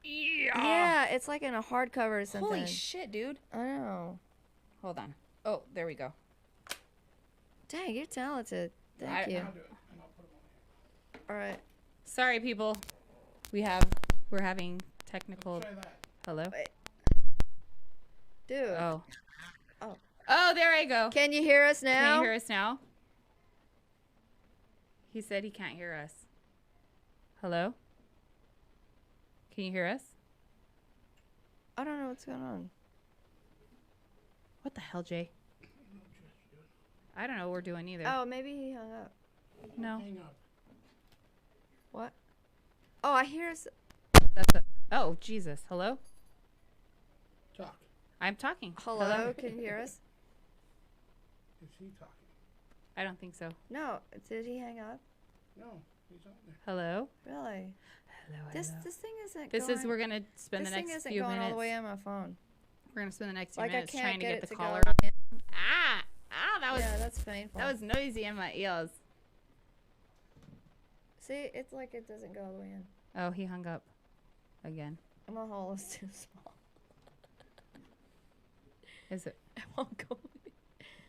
Yeah, it's like in a hardcover or something. Holy shit, dude. I know. Hold on. Oh, there we go. Dang, you're talented. Thank I- you. I'll do it, and I'll put him on here. All right. Sorry, people. We're having technical. Try that. Hello. Dude. Oh. Oh. Oh, there I go. Can you hear us now? Can you hear us now? He said he can't hear us. Hello? Can you hear us? I don't know what's going on. What the hell, Jay? I don't know what we're doing either. Oh, maybe he hung up. No. Hang up. What? Oh, I hear us. Oh, Jesus. Hello? Talk. I'm talking. Hello, can you hear us? Is he talking? I don't think so. No, did he hang up? No, he's on there. Hello? Really? Hello, This thing isn't. This going, is, we're going to spend this the thing next isn't few going minutes. all the way on my phone. We're going to spend the next few Like, I minutes can't trying to get get it the to caller go. on. Ah! Ah, that was, Yeah, that's painful. that was noisy in my ears. See, it's like it doesn't go all the way in. Oh, he hung up again. My hole is too small. Is it? It won't go.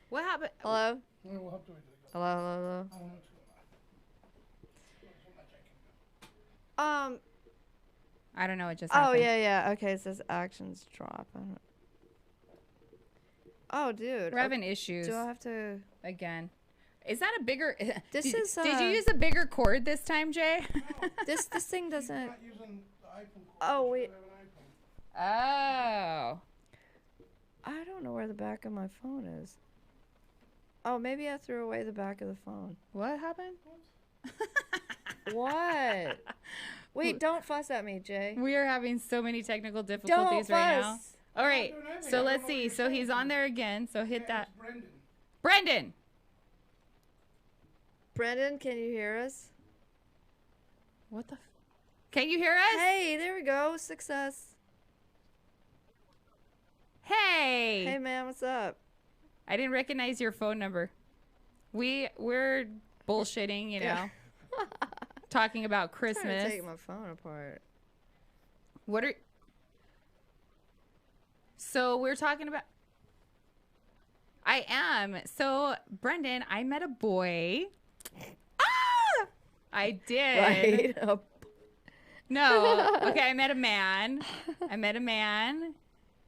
What happened? Hello? Well, we'll have to wait till they go. Hello, hello, hello. I don't know what's going on. There's so much I can do. I don't know. It just Oh, happened. yeah. Okay, it says actions drop. I don't... Oh, dude. We're having issues Do I have to... again. Is that a bigger? This did, is, did you use a bigger cord this time, Jay? No, This thing he's doesn't. not using the iPhone cord. Oh, He wait. should have an iPhone. Oh. I don't know where the back of my phone is. Oh, maybe I threw away the back of the phone. What happened? What? Wait, don't fuss at me, Jay. We are having so many technical Don't difficulties right now. fuss. All right. I'm not doing anything. I So don't let's know what see. you're So saying he's to on me. there again. So hit Yeah, that. it's Brendan. Brendan. Brendan, can you hear us? What the? Can you hear us? Hey, there we go. Success. Hey. Hey, man, what's up? I didn't recognize your phone number. We're bullshitting, you know, Yeah. talking about I'm trying to Christmas. take my phone apart. What are? So we're talking about. I am. So Brendan, I met a boy. Ah! I did. Right. Oh, No. Okay, I met a man.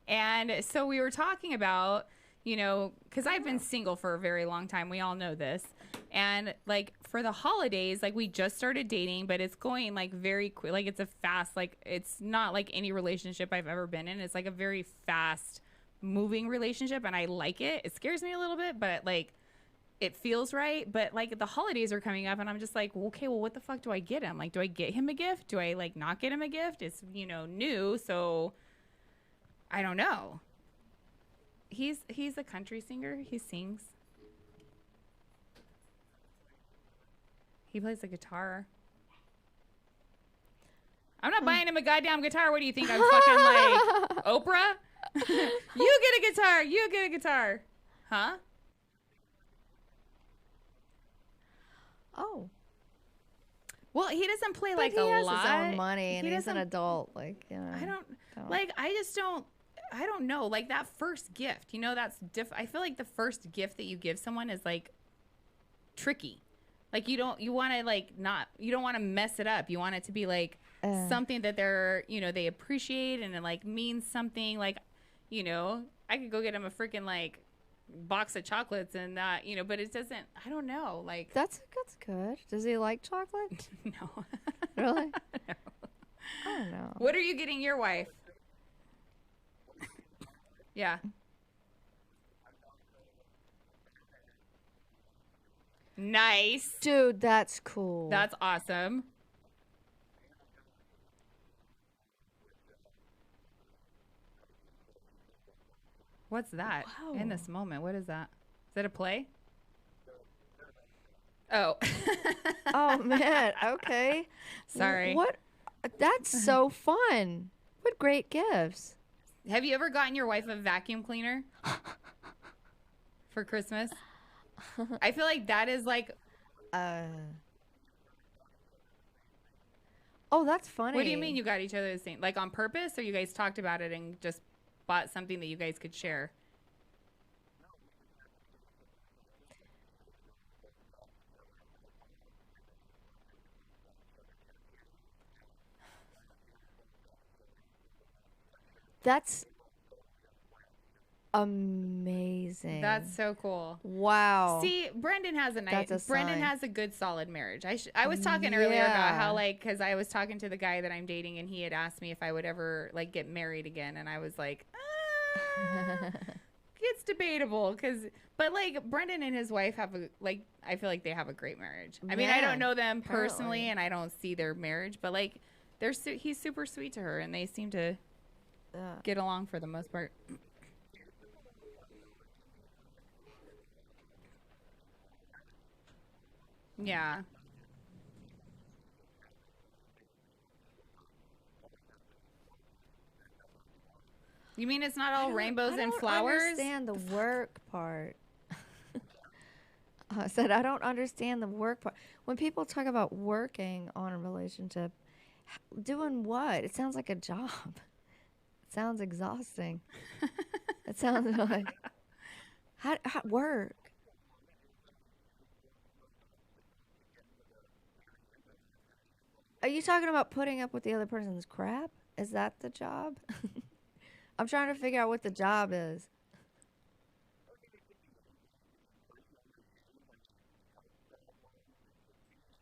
And so we were talking about, you know, because I've been single for a very long time. We all know this. And like for the holidays, like we just started dating, but it's going like very quick. Like it's a fast, like it's not like any relationship I've ever been in. It's like a very fast moving relationship. And I like it. It scares me a little bit, but like it feels right. But like the holidays are coming up and I'm just like, well, okay, well, what the fuck do I get him? Like, do I get him a gift? Do I like not get him a gift? It's, you know, new. So I don't know. He's a country singer. He sings. He plays the guitar. I'm not buying him a goddamn guitar. What do you think? I'm fucking like Oprah? You get a guitar. You get a guitar. Huh? oh. Well, he doesn't play But like he a has lot. his own money, and He he's an doesn't- adult. Like, you know. I don't know. Like that first gift, you know, I feel like the first gift that you give someone is like tricky. Like you don't want to mess it up. You want it to be like something that they're, you know, they appreciate and it like means something. Like, you know, I could go get him a freaking like box of chocolates and that, you know, but it doesn't, I don't know. Like, That's good. Does he like chocolate? no. Really? No. I don't know. What are you getting your wife? Yeah. Nice. Dude, that's cool. That's awesome. What's that in Wow. this moment? What is that? Is that a play? Oh. Oh man. Okay. Sorry. What? That's so fun. What great gifts. Have you ever gotten your wife a vacuum cleaner for Christmas? I feel like that is like, Oh, that's funny. what do you mean you got each other the same? Like on purpose, or you guys talked about it and just bought something that you guys could share? That's amazing. That's so cool. wow. See, Brendan has a nice. That's a Brendan sign. has a good, solid marriage. I was talking earlier about how Yeah. like, because I was talking to the guy that I'm dating, and he had asked me if I would ever like get married again, and I was like, it's debatable, but like Brendan and his wife have a like, I feel like they have a great marriage. I mean, I don't Man, know them personally, apparently. and I don't see their marriage, but like, he's super sweet to her, and they seem to get along for the most part. Yeah. You mean it's not all rainbows and flowers? I don't understand the work part. I said I don't understand the work part. When people talk about working on a relationship, doing what? It sounds like a job. It sounds exhausting. It sounds like how work. Are you talking about putting up with the other person's crap? Is that the job? I'm trying to figure out what the job is.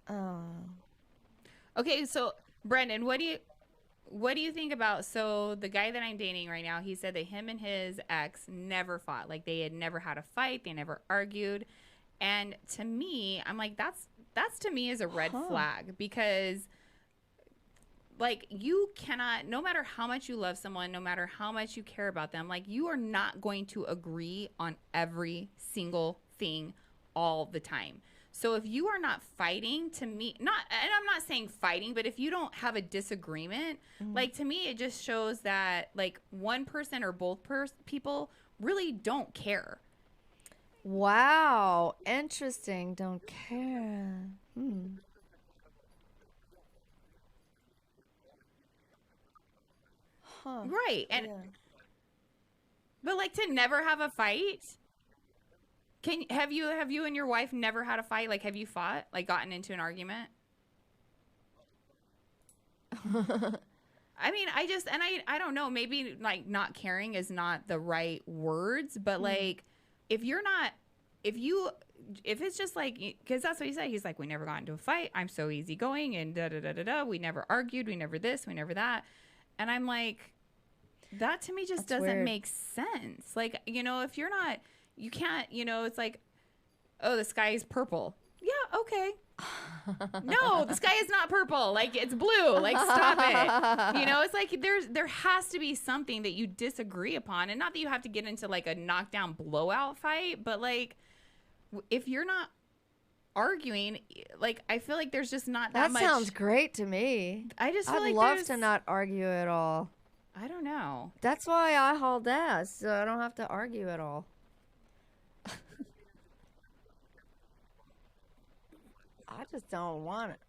Oh. Okay, so Brendan, what do you think about, so the guy that I'm dating right now, he said that him and his ex never fought. Like they had never had a fight, they never argued. And to me, I'm like, that's to me is a red flag, because like you cannot, no matter how much you love someone, no matter how much you care about them, like you are not going to agree on every single thing all the time. So if you are not fighting, to me, not, and I'm not saying fighting, but if you don't have a disagreement, like to me, it just shows that like one person or both people really don't care. Wow. Interesting. Don't care. Hmm. Huh. Right. And, Yeah. but like to never have a fight. Have you and your wife never had a fight? Like have you fought? Like gotten into an argument? I mean, I just, and I don't know, maybe like not caring is not the right words, but like if you're not, if it's just like, because that's what he said. He's like, we never got into a fight. I'm so easygoing and da da da da da. We never argued. We never this. We never that. And I'm like, that to me just That's doesn't weird. make sense. Like, if you're not, you can't, it's like, oh, the sky is purple. Yeah, okay. No, the sky is not purple. Like it's blue. Like stop it. It's like there has to be something that you disagree upon, and not that you have to get into like a knockdown blowout fight, but like if you're not arguing, like I feel like there's just not that That much. sounds great to me. I just feel I'd like love there's, to not argue at all. I don't know. That's why I hauled ass, so I don't have to argue at all. I just don't want it.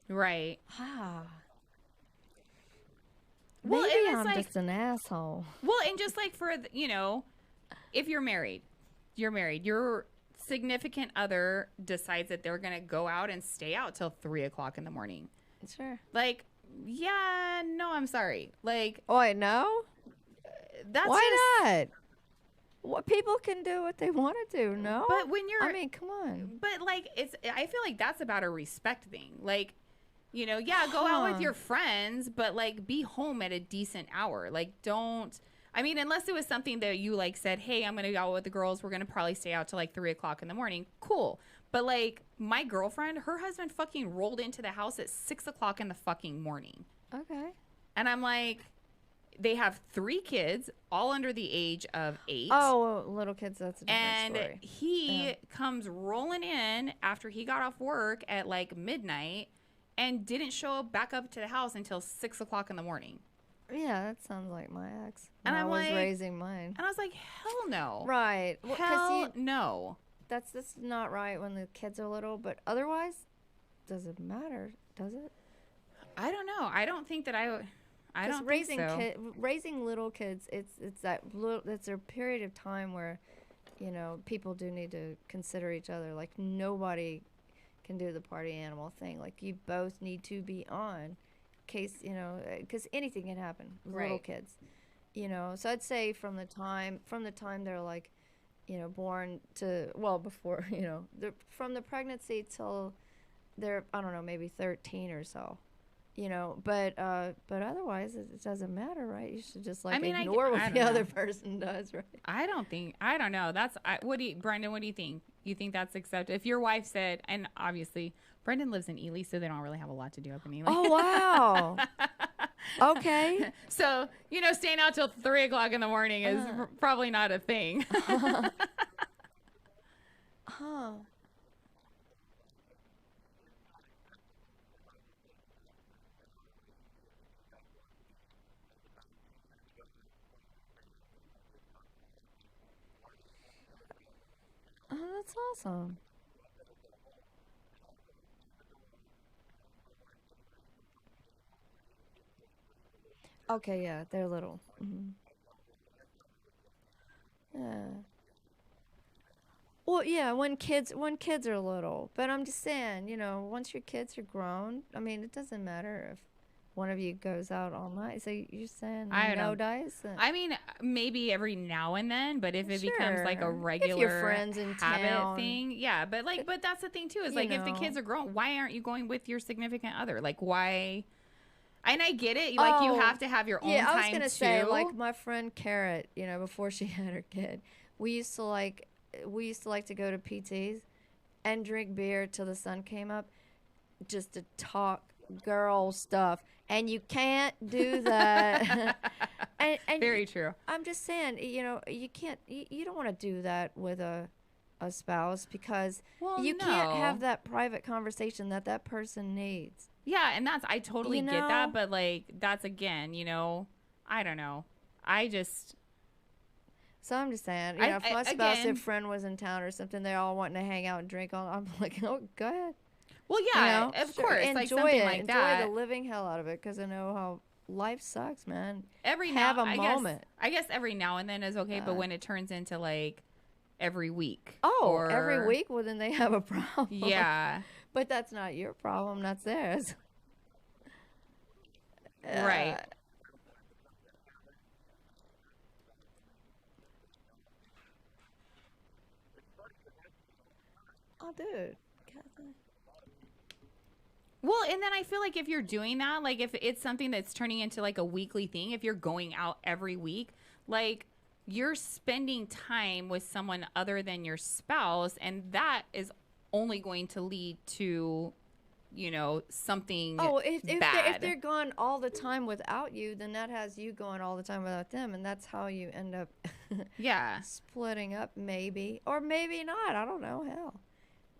Right. Ah. Well, Maybe and it's I'm like, just an asshole. well, and just like for if you're married, your significant other decides that they're gonna go out and stay out till 3 o'clock in the morning. Sure. Like, yeah, no, I'm sorry. Like, Oh, I know. that's Why just, not? What people can do what they want to do. No. but when you're, I mean, come on. but like, I feel like that's about a respect thing. Like, yeah, go out with Huh. your friends, but like be home at a decent hour. Like, don't, I mean, unless it was something that you like said, hey, I'm going to go out with the girls. We're going to probably stay out till like 3 o'clock in the morning. Cool. But like my girlfriend, her husband fucking rolled into the house at 6 o'clock in the fucking morning. Okay. And I'm like, they have 3 kids, all under the age of 8. Oh, well, little kids, that's a different And story. he Yeah. comes rolling in after he got off work at like midnight and didn't show back up to the house until 6 o'clock in the morning. Yeah, that sounds like my ex. And when I I'm was like- raising mine. And I was like, hell no. Right. Well, 'cause Hell no. that's not right when the kids are little, but otherwise, does it matter? Does it? I don't know. I don't think that I Because don't raising think so. raising little kids, it's a period of time where, people do need to consider each other. Like nobody can do the party animal thing. Like you both need to be on, case because anything can happen with little Right. kids. So I'd say from the time they're like, born to, well, before from the pregnancy till they're, I don't know, maybe 13 or so. But otherwise it doesn't matter, right? You should just like I mean, ignore I what don't the other know. person does, right? I don't know. Brendan, what do you think? You think that's acceptable? If your wife said, and obviously Brendan lives in Ely, so they don't really have a lot to do up in Ely. Oh wow. Okay. So, staying out till 3 o'clock in the morning is probably not a thing. Huh. Oh, that's awesome. Okay, yeah, they're little. Yeah. Well, yeah, when kids are little. But I'm just saying, once your kids are grown, I mean, it doesn't matter if one of you goes out all night. So you're saying I no don't. dice? I mean, maybe every now and then, but if it becomes like a Sure. regular If your friends in habit town, thing, yeah. But like, but that's the thing too is you like, if the know. kids are grown, why aren't you going with your significant other? Like, why? And I get it. Like, you have to have your own Yeah, I was time gonna too. say, like my friend Carrot, before she had her kid, we used to like to go to PTs and drink beer till the sun came up, just to talk girl stuff, and you can't do that. and Very true. I'm just saying, you can't, you don't want to do that with a spouse, because Well, you can't no. have that private conversation that person needs. Yeah, and I totally You get that, know? but like, that's again, I don't know. I just, So I'm just saying, I- if my I- spouse again- and friend was in town or something, they're all wanting to hang out and drink all. I'm like, oh, go ahead. well, yeah, You know? of Sure. course, Enjoy like something it. like Enjoy that. the living hell out of it, because I know how life sucks, man. Every Have now, a I moment. guess every now and then is okay, but when it turns into like every week. Oh, every or- week? Well, then they have a problem. Yeah. But that's not your problem. That's theirs. Right. Oh, dude. Well, and then I feel like if you're doing that, like if it's something that's turning into like a weekly thing, if you're going out every week, like you're spending time with someone other than your spouse, and that is only going to lead to, something Oh, if bad. they're gone all the time without you, then that has you going all the time without them, and that's how you end up Yeah. splitting up, maybe, or maybe not. I don't know. Hell,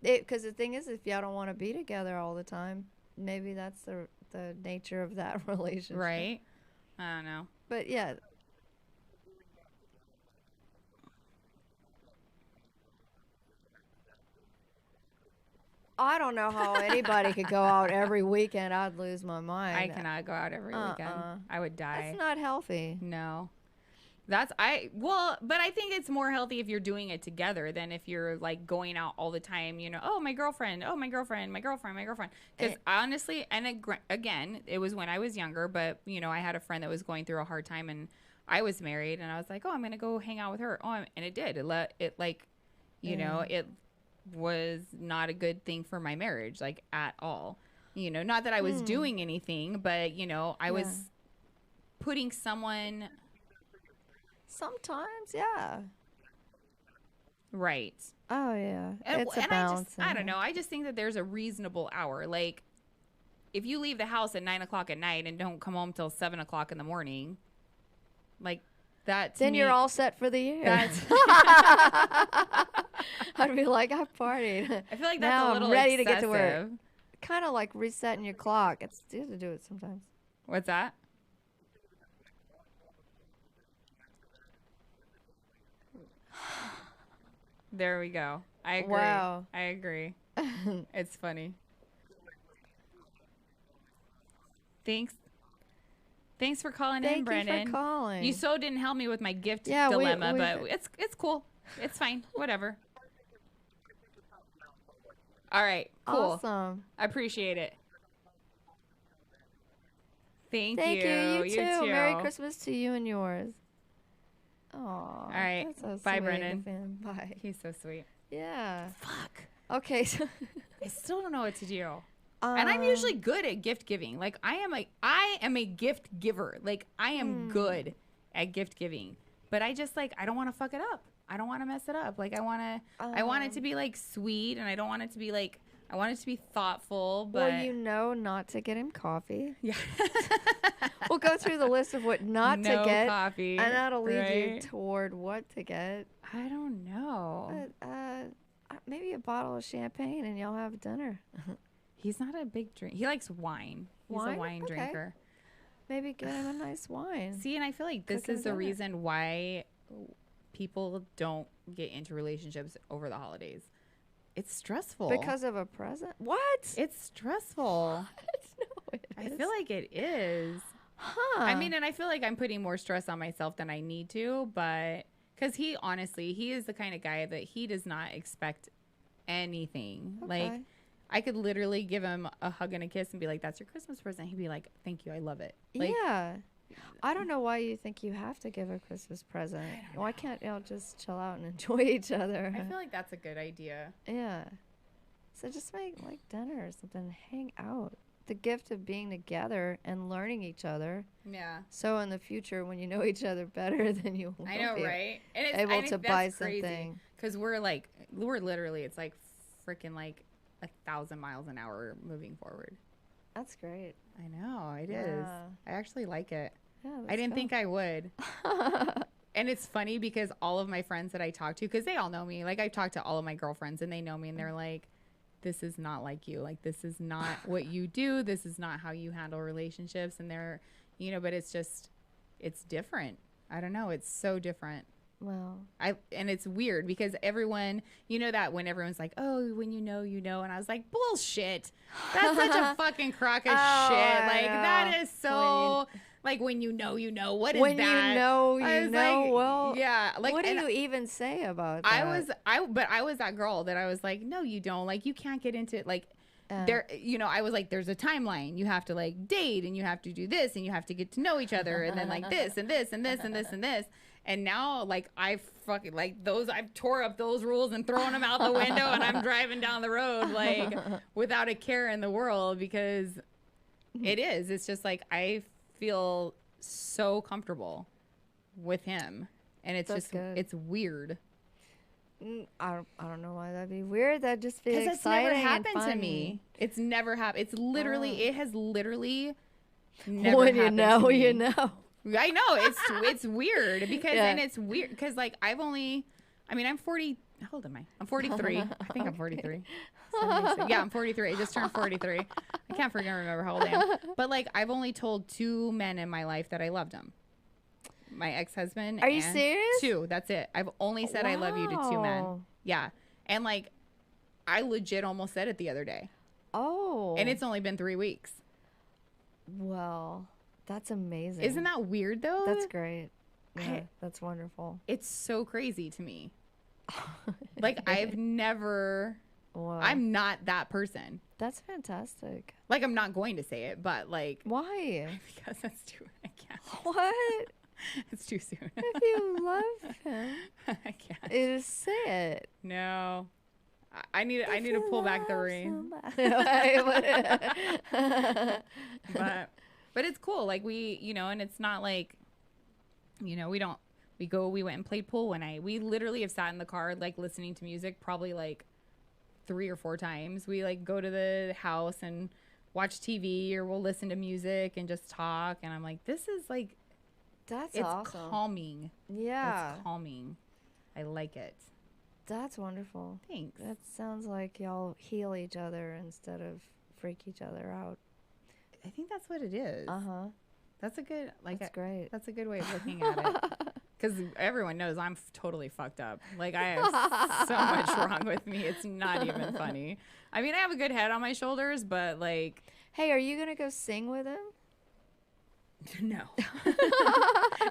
because the thing is, if y'all don't want to be together all the time, maybe that's the nature of that relationship. Right. I don't know. But yeah. I don't know how anybody could go out every weekend. I'd lose my mind. I cannot go out every weekend. I would die. That's not healthy. No. But I think it's more healthy if you're doing it together than if you're like going out all the time, oh, my girlfriend, my girlfriend. Because honestly, and again, it was when I was younger, but I had a friend that was going through a hard time, and I was married, and I was like, oh, I'm going to go hang out with her. And it did. It was not a good thing for my marriage, like at all. Not that I was doing anything, but I was putting someone. Sometimes, yeah. Right. Oh, yeah. And, It's a and balance. I don't know. I just think that there's a reasonable hour. Like, if you leave the house at 9:00 at night and don't come home till 7:00 in the morning, like that. Then you're all set for the year. That's. I'd be like, I partied. I feel like that's Now a little I'm ready excessive. to get to work. Kind of like resetting your clock. It's good to do it sometimes. What's that? There we go. I agree. Wow. I agree. It's funny. Thanks for calling in, Brandon. Thank you for calling. You so didn't help me with my gift Yeah, dilemma, but it's cool. It's fine. Whatever. All right. Cool. Awesome. I appreciate it. Thank you. You You too. Merry Christmas to you and yours. Oh. All right. Bye, Brendan. Bye. He's so sweet. Yeah. Fuck. Okay. So I still don't know what to do. And I'm usually good at gift giving. Like I am a gift giver. Like I am good at gift giving. But I just I don't want to fuck it up. I don't want to mess it up. Like I want it to be like sweet, and I don't want it to be like, I want it to be thoughtful. But well, not to get him coffee. Yeah. We'll go through the list of what not no to get, coffee, and that'll lead you right? toward what to get. I don't know. Maybe a bottle of champagne, and y'all have dinner. He's not a big drink. He likes wine. He's Wine? a wine Okay. drinker. Maybe get him a nice wine. See, and I feel like this Cook him is the dinner. reason why people don't get into relationships over the holidays. It's stressful. Because of a present? What? It's stressful. No, it I is. feel like it is. Huh. I mean, and I feel like I'm putting more stress on myself than I need to, but Because he is the kind of guy that he does not expect anything. Okay. Like, I could literally give him a hug and a kiss and be like, that's your Christmas present. He'd be like, thank you. I love it. Like, yeah. I don't know why you think you have to give a Christmas present. Why can't y'all just chill out and enjoy each other? I feel like that's a good idea. Yeah. So just make like dinner or something. Hang out. The gift of being together and learning each other. Yeah. So in the future, when you know each other better, then you will I know, be right? And able to buy something. Because we're literally, it's like freaking like 1,000 miles an hour moving forward. That's great. I know, it is. Yeah. I actually like it. Yeah, I didn't think I would. And it's funny because all of my friends that I talk to, because they all know me, like I've talked to all of my girlfriends and they know me and they're like, this is not like you. Like, this is not what you do. This is not how you handle relationships. And they're, but it's just, it's different. I don't know. It's so different. Well, and it's weird because everyone, that when everyone's like, oh, when you know, and I was like, bullshit. That's such a fucking crock of shit. Like, that is so, like, when you know, what is when that? When you know, like, well, yeah. Like, what do you even say about that? I was that girl that I was like, no, you don't. Like, you can't get into it. Like, there, I was like, there's a timeline. You have to like date and you have to do this and you have to get to know each other and then like this and this and this and this and this. And now, like, I fucking, like, I've tore up those rules and thrown them out the window and I'm driving down the road, like, without a care in the world because it's just, like, I feel so comfortable with him. And it's That's just, good. It's weird. I don't know why that'd be weird. That'd just be exciting. Because it's never happened and fun. to me. It's never happened. It has literally when never happened you know, to me. you know. I know it's weird because and it's weird because like I'm 40. How old am I? I'm 43. I think I'm 43. Yeah, I'm 43. I just turned 43. I can't freaking remember how old I am. But like I've only told 2 men in my life that I loved them. My ex-husband. Are you serious? 2. That's it. I've only said I love you to 2 men. Yeah, and like I legit almost said it the other day. Oh. And it's only been 3 weeks. Well. That's amazing. Isn't that weird though? That's great. Yeah, that's wonderful. It's so crazy to me. Like I've never I'm not that person. That's fantastic. Like I'm not going to say it, but like why? Because that's too I can't. What? It's too soon. If you love him, I can't. Just say it. No. I need to pull back the reins. But it's cool. Like we, and it's not like, we went and played pool one night. We literally have sat in the car, like listening to music probably like 3 or 4 times. We like go to the house and watch TV or we'll listen to music and just talk. And I'm like, this is like, that's it's awesome. Calming. Yeah. It's calming. I like it. That's wonderful. Thanks. That sounds like y'all heal each other instead of freak each other out. I think that's what it is. Uh-huh. That's a good, like, that's great. That's a good way of looking at it. Because everyone knows I'm totally fucked up. Like, I have so much wrong with me. It's not even funny. I mean, I have a good head on my shoulders, but, like... Hey, are you going to go sing with him? No.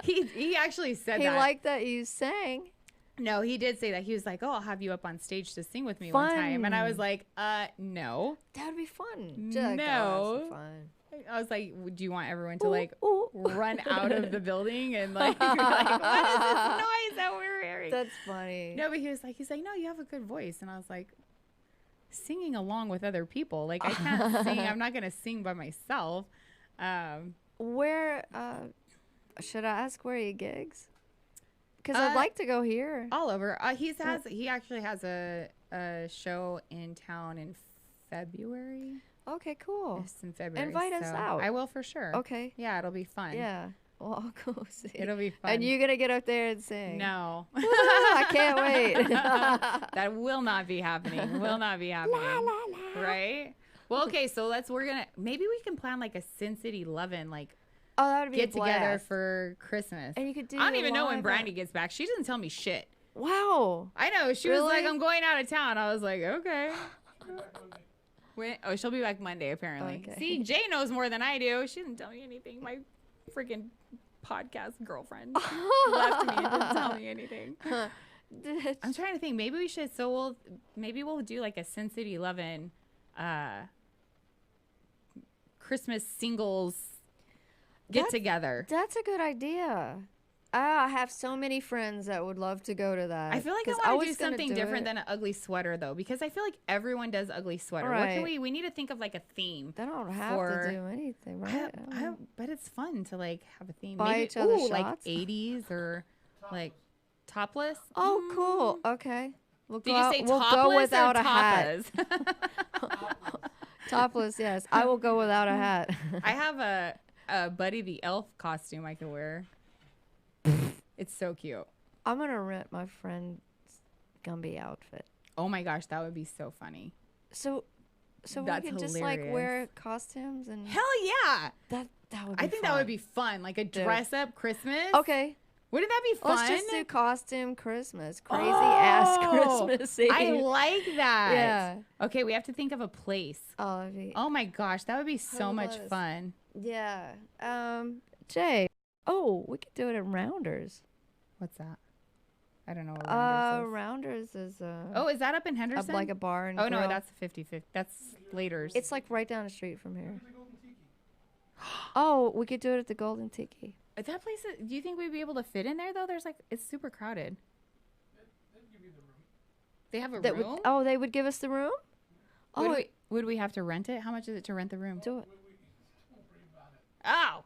He actually said that. He liked that you sang. No, he did say that. He was like, oh, I'll have you up on stage to sing with me one time. And I was like, no. That would be fun. No. Have some fun. I was like, do you want everyone to like run out of the building and like, like, what is this noise that we're hearing? That's funny. No, but he's like, no, you have a good voice. And I was like, singing along with other people. Like I can't sing. I'm not going to sing by myself. Where, should I ask where he gigs? Because I'd like to go here. All over. He actually has a show in town in February. Okay, cool. It's in February. Invite us out. I will for sure. Okay. Yeah, it'll be fun. Yeah. Well, I'll go see. It'll be fun. And you're going to get up there and sing. No. Woo, I can't wait. That will not be happening. Will not be happening. La, la, la. Right? Well, okay, so maybe we can plan like a SinICty Lovin, like, oh, that would be get a blast. together for Christmas. And you could do I don't even know when live Brandy gets back. She doesn't tell me shit. Wow. I know. She was Really? like, I'm going out of town. I was like, okay. She'll be back Monday, apparently. Okay. See, Jay knows more than I do. She didn't tell me anything. My freaking podcast girlfriend left me and didn't tell me anything. I'm trying to think. Maybe we should. So maybe we'll do like a SinICty Lovin Christmas singles get together. That's a good idea. I have so many friends that would love to go to that. I feel like I want to do something different than an ugly sweater, though, because I feel like everyone does ugly sweater. Right. What can we need to think of like a theme. They don't have to do anything, right? But it's fun to like have a theme. Buy Maybe each other like shots? 80s or like topless. Oh, cool. Okay. Did you say topless go without or a hat. tapas? Topless, yes. I will go without a hat. I have a Buddy the Elf costume I could wear. It's so cute. I'm going to rent my friend's Gumby outfit. Oh my gosh, that would be so funny. So That's we can just hilarious. like wear costumes and Hell yeah. that would be I think fun. that would be fun. Like a dress up Christmas. Okay. Wouldn't that be fun? Let's just do costume Christmas. Crazy ass Christmas Eve. I like that. Yeah. Okay, we have to think of a place. Oh my gosh, that would be so much fun. Yeah. Jay. Oh, we could do it at Rounders. What's that? I don't know what Rounders is. Rounders is Oh, is that up in Henderson? like a bar and Oh no, grill. that's 50-50. That's Later's. It's like right down the street from here. Oh, we could do it at the Golden Tiki. That place, do you think we'd be able to fit in there though? There's like, it's super crowded. They'd give you the room. They have a That room? they would give us the room? Would we have to rent it? How much is it to rent the room? Do it. Don't worry about it. Oh,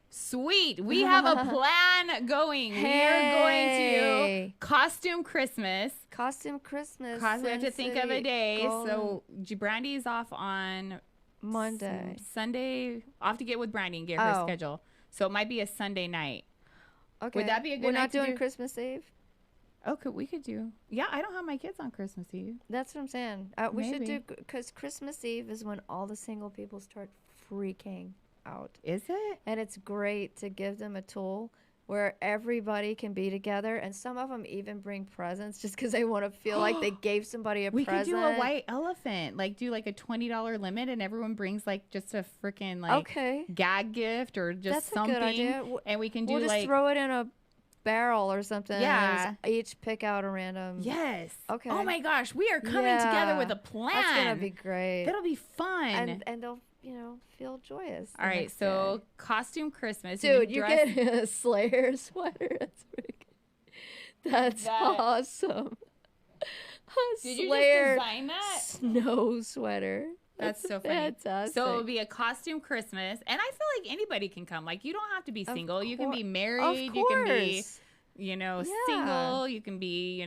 sweet. We have a plan going. We are going to costume Christmas. Costume Christmas. We have to think of a day. Golden So Brandy's off on Monday. Sunday. I'll have to get with Brandy and get her schedule. So it might be a Sunday night. Okay. Would that be a good We're night not to doing do? Christmas Eve? Oh, we could do. Yeah, I don't have my kids on Christmas Eve. That's what I'm saying. We should Maybe. do, because Christmas Eve is when all the single people start freaking out. Is it? And it's great to give them a tool where everybody can be together. And some of them even bring presents just because they want to feel like they gave somebody a We present. could do a white elephant. Like do like a $20 limit and everyone brings like just a freaking like gag gift or just That's something. a good idea. And we can do We'll just like throw it in a barrel or something. Yeah. And each pick out a random. Yes. Okay. Oh my gosh, we are coming together with a plan. That's gonna be great. That'll be fun. And they'll feel joyous. All right, so costume Christmas. Dude, you get a Slayer sweater. That's pretty good. That's awesome. Did you Slayer just design that? Snow sweater. That's so funny. Fantastic. So it would be a costume Christmas, and I feel like anybody can come. Like you don't have to be single. You can be married. You can be, single. You can be,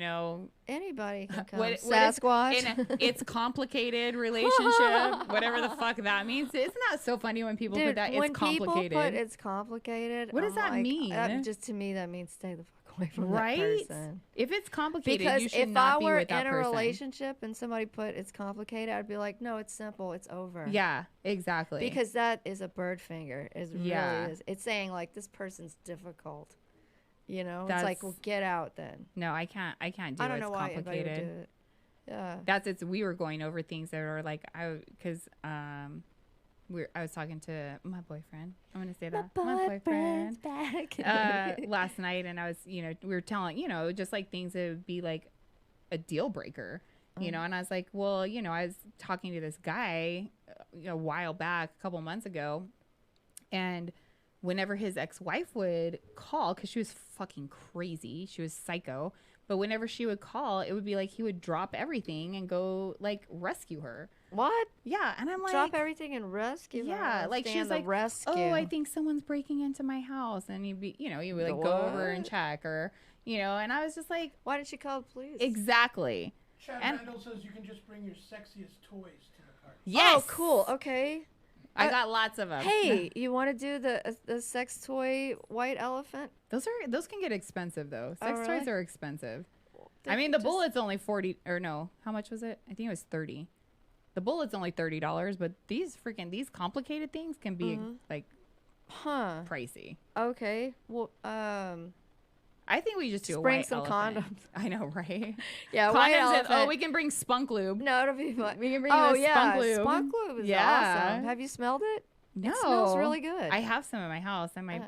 anybody can come. Sasquatch. It's complicated relationship. Whatever the fuck that means. Isn't that so funny when people put that? It's complicated. When people put it's complicated. What does that mean? Just to me, that means stay the fuck away from right? that person. If it's complicated, because you should if not I be were with that in a person. relationship and somebody put it's complicated, I'd be like, no, it's simple, it's over. Yeah, exactly. Because that is a bird finger. It really is. It's saying like this person's difficult. It's like, well, get out then. No, I can't do it. I don't know it's why anybody would do complicated. it. Yeah. We were going over things that are like I was talking to my boyfriend. I'm gonna say that. My boyfriend back. Last night, and I was, we were telling, just like things that would be like a deal breaker, and I was like, well, I was talking to this guy a while back, a couple months ago, and whenever his ex-wife would call, because she was fucking crazy, she was psycho, but whenever she would call, it would be like he would drop everything and go like rescue her. What? Yeah, and I'm like, drop everything and rescue her? Yeah, like she was like, rescue. Oh, I think someone's breaking into my house, and you would like go over and check, or and I was just like, why didn't she call the police? Exactly. Chad Randall says you can just bring your sexiest toys to the party. Yes. Oh, cool. Okay. I got lots of them. Hey, you want to do the sex toy white elephant? Those can get expensive though. Sex really? toys are expensive. I mean, the bullet's only 40, or no, how much was it? I think it was 30. The bullet's only $30, but these complicated things can be like pricey. Okay. Well, I think we just do bring a white some elephant. condoms. I know, right? Yeah, condoms. white And, elephant. we can bring spunk lube. No, it'll be fun. We can bring spunk lube. lube is awesome. Have you smelled it? No. It smells really good. I have some in my house. I might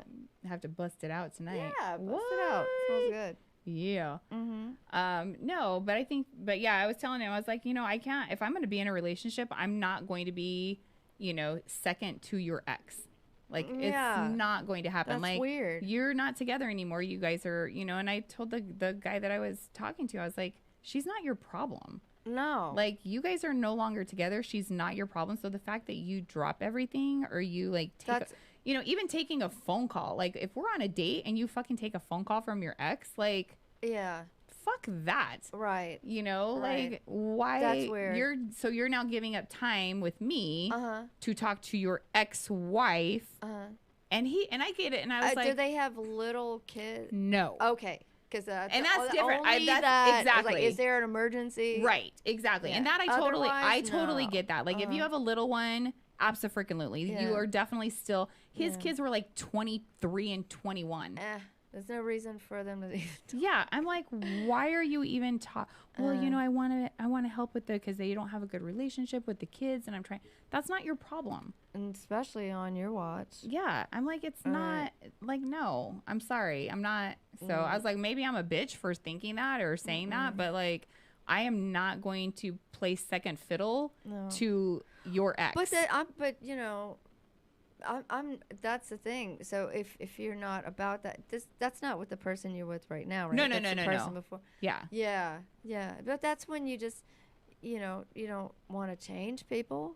have to bust it out tonight. Yeah, bust it out. It smells good. Yeah. Mm-hmm. No, but yeah, I was telling him, I was like, I can't, if I'm going to be in a relationship, I'm not going to be, second to your ex. Like, it's not going to happen. That's like, weird. You're not together anymore. You guys are, and I told the guy that I was talking to, I was like, she's not your problem. No. Like, you guys are no longer together. She's not your problem. So the fact that you drop everything or you like take even taking a phone call, like if we're on a date and you fucking take a phone call from your ex, like, yeah, fuck that. Right. Like, why? That's weird. You're now giving up time with me to talk to your ex-wife. And I get it. And I was like, do they have little kids? No. Okay. Because and that's different. Exactly. Like, is there an emergency? Right. Exactly. Yeah. And that I totally get that. Like, if you have a little one, absolutely. You are definitely still. His kids were like 23 and 21. There's no reason for them to even talk. Yeah, I'm like, why are you even talking? Well, I want to help with because they don't have a good relationship with the kids, and I'm trying. That's not your problem, and especially on your watch. Yeah, I'm like, it's not like, no, I'm sorry, I'm not. So I was like, maybe I'm a bitch for thinking that or saying that, but like, I am not going to play second fiddle to your ex. I'm that's the thing. So if you're not about that, that's not with the person you're with right now, right? No. Before. Yeah. But that's when you just, you don't want to change people,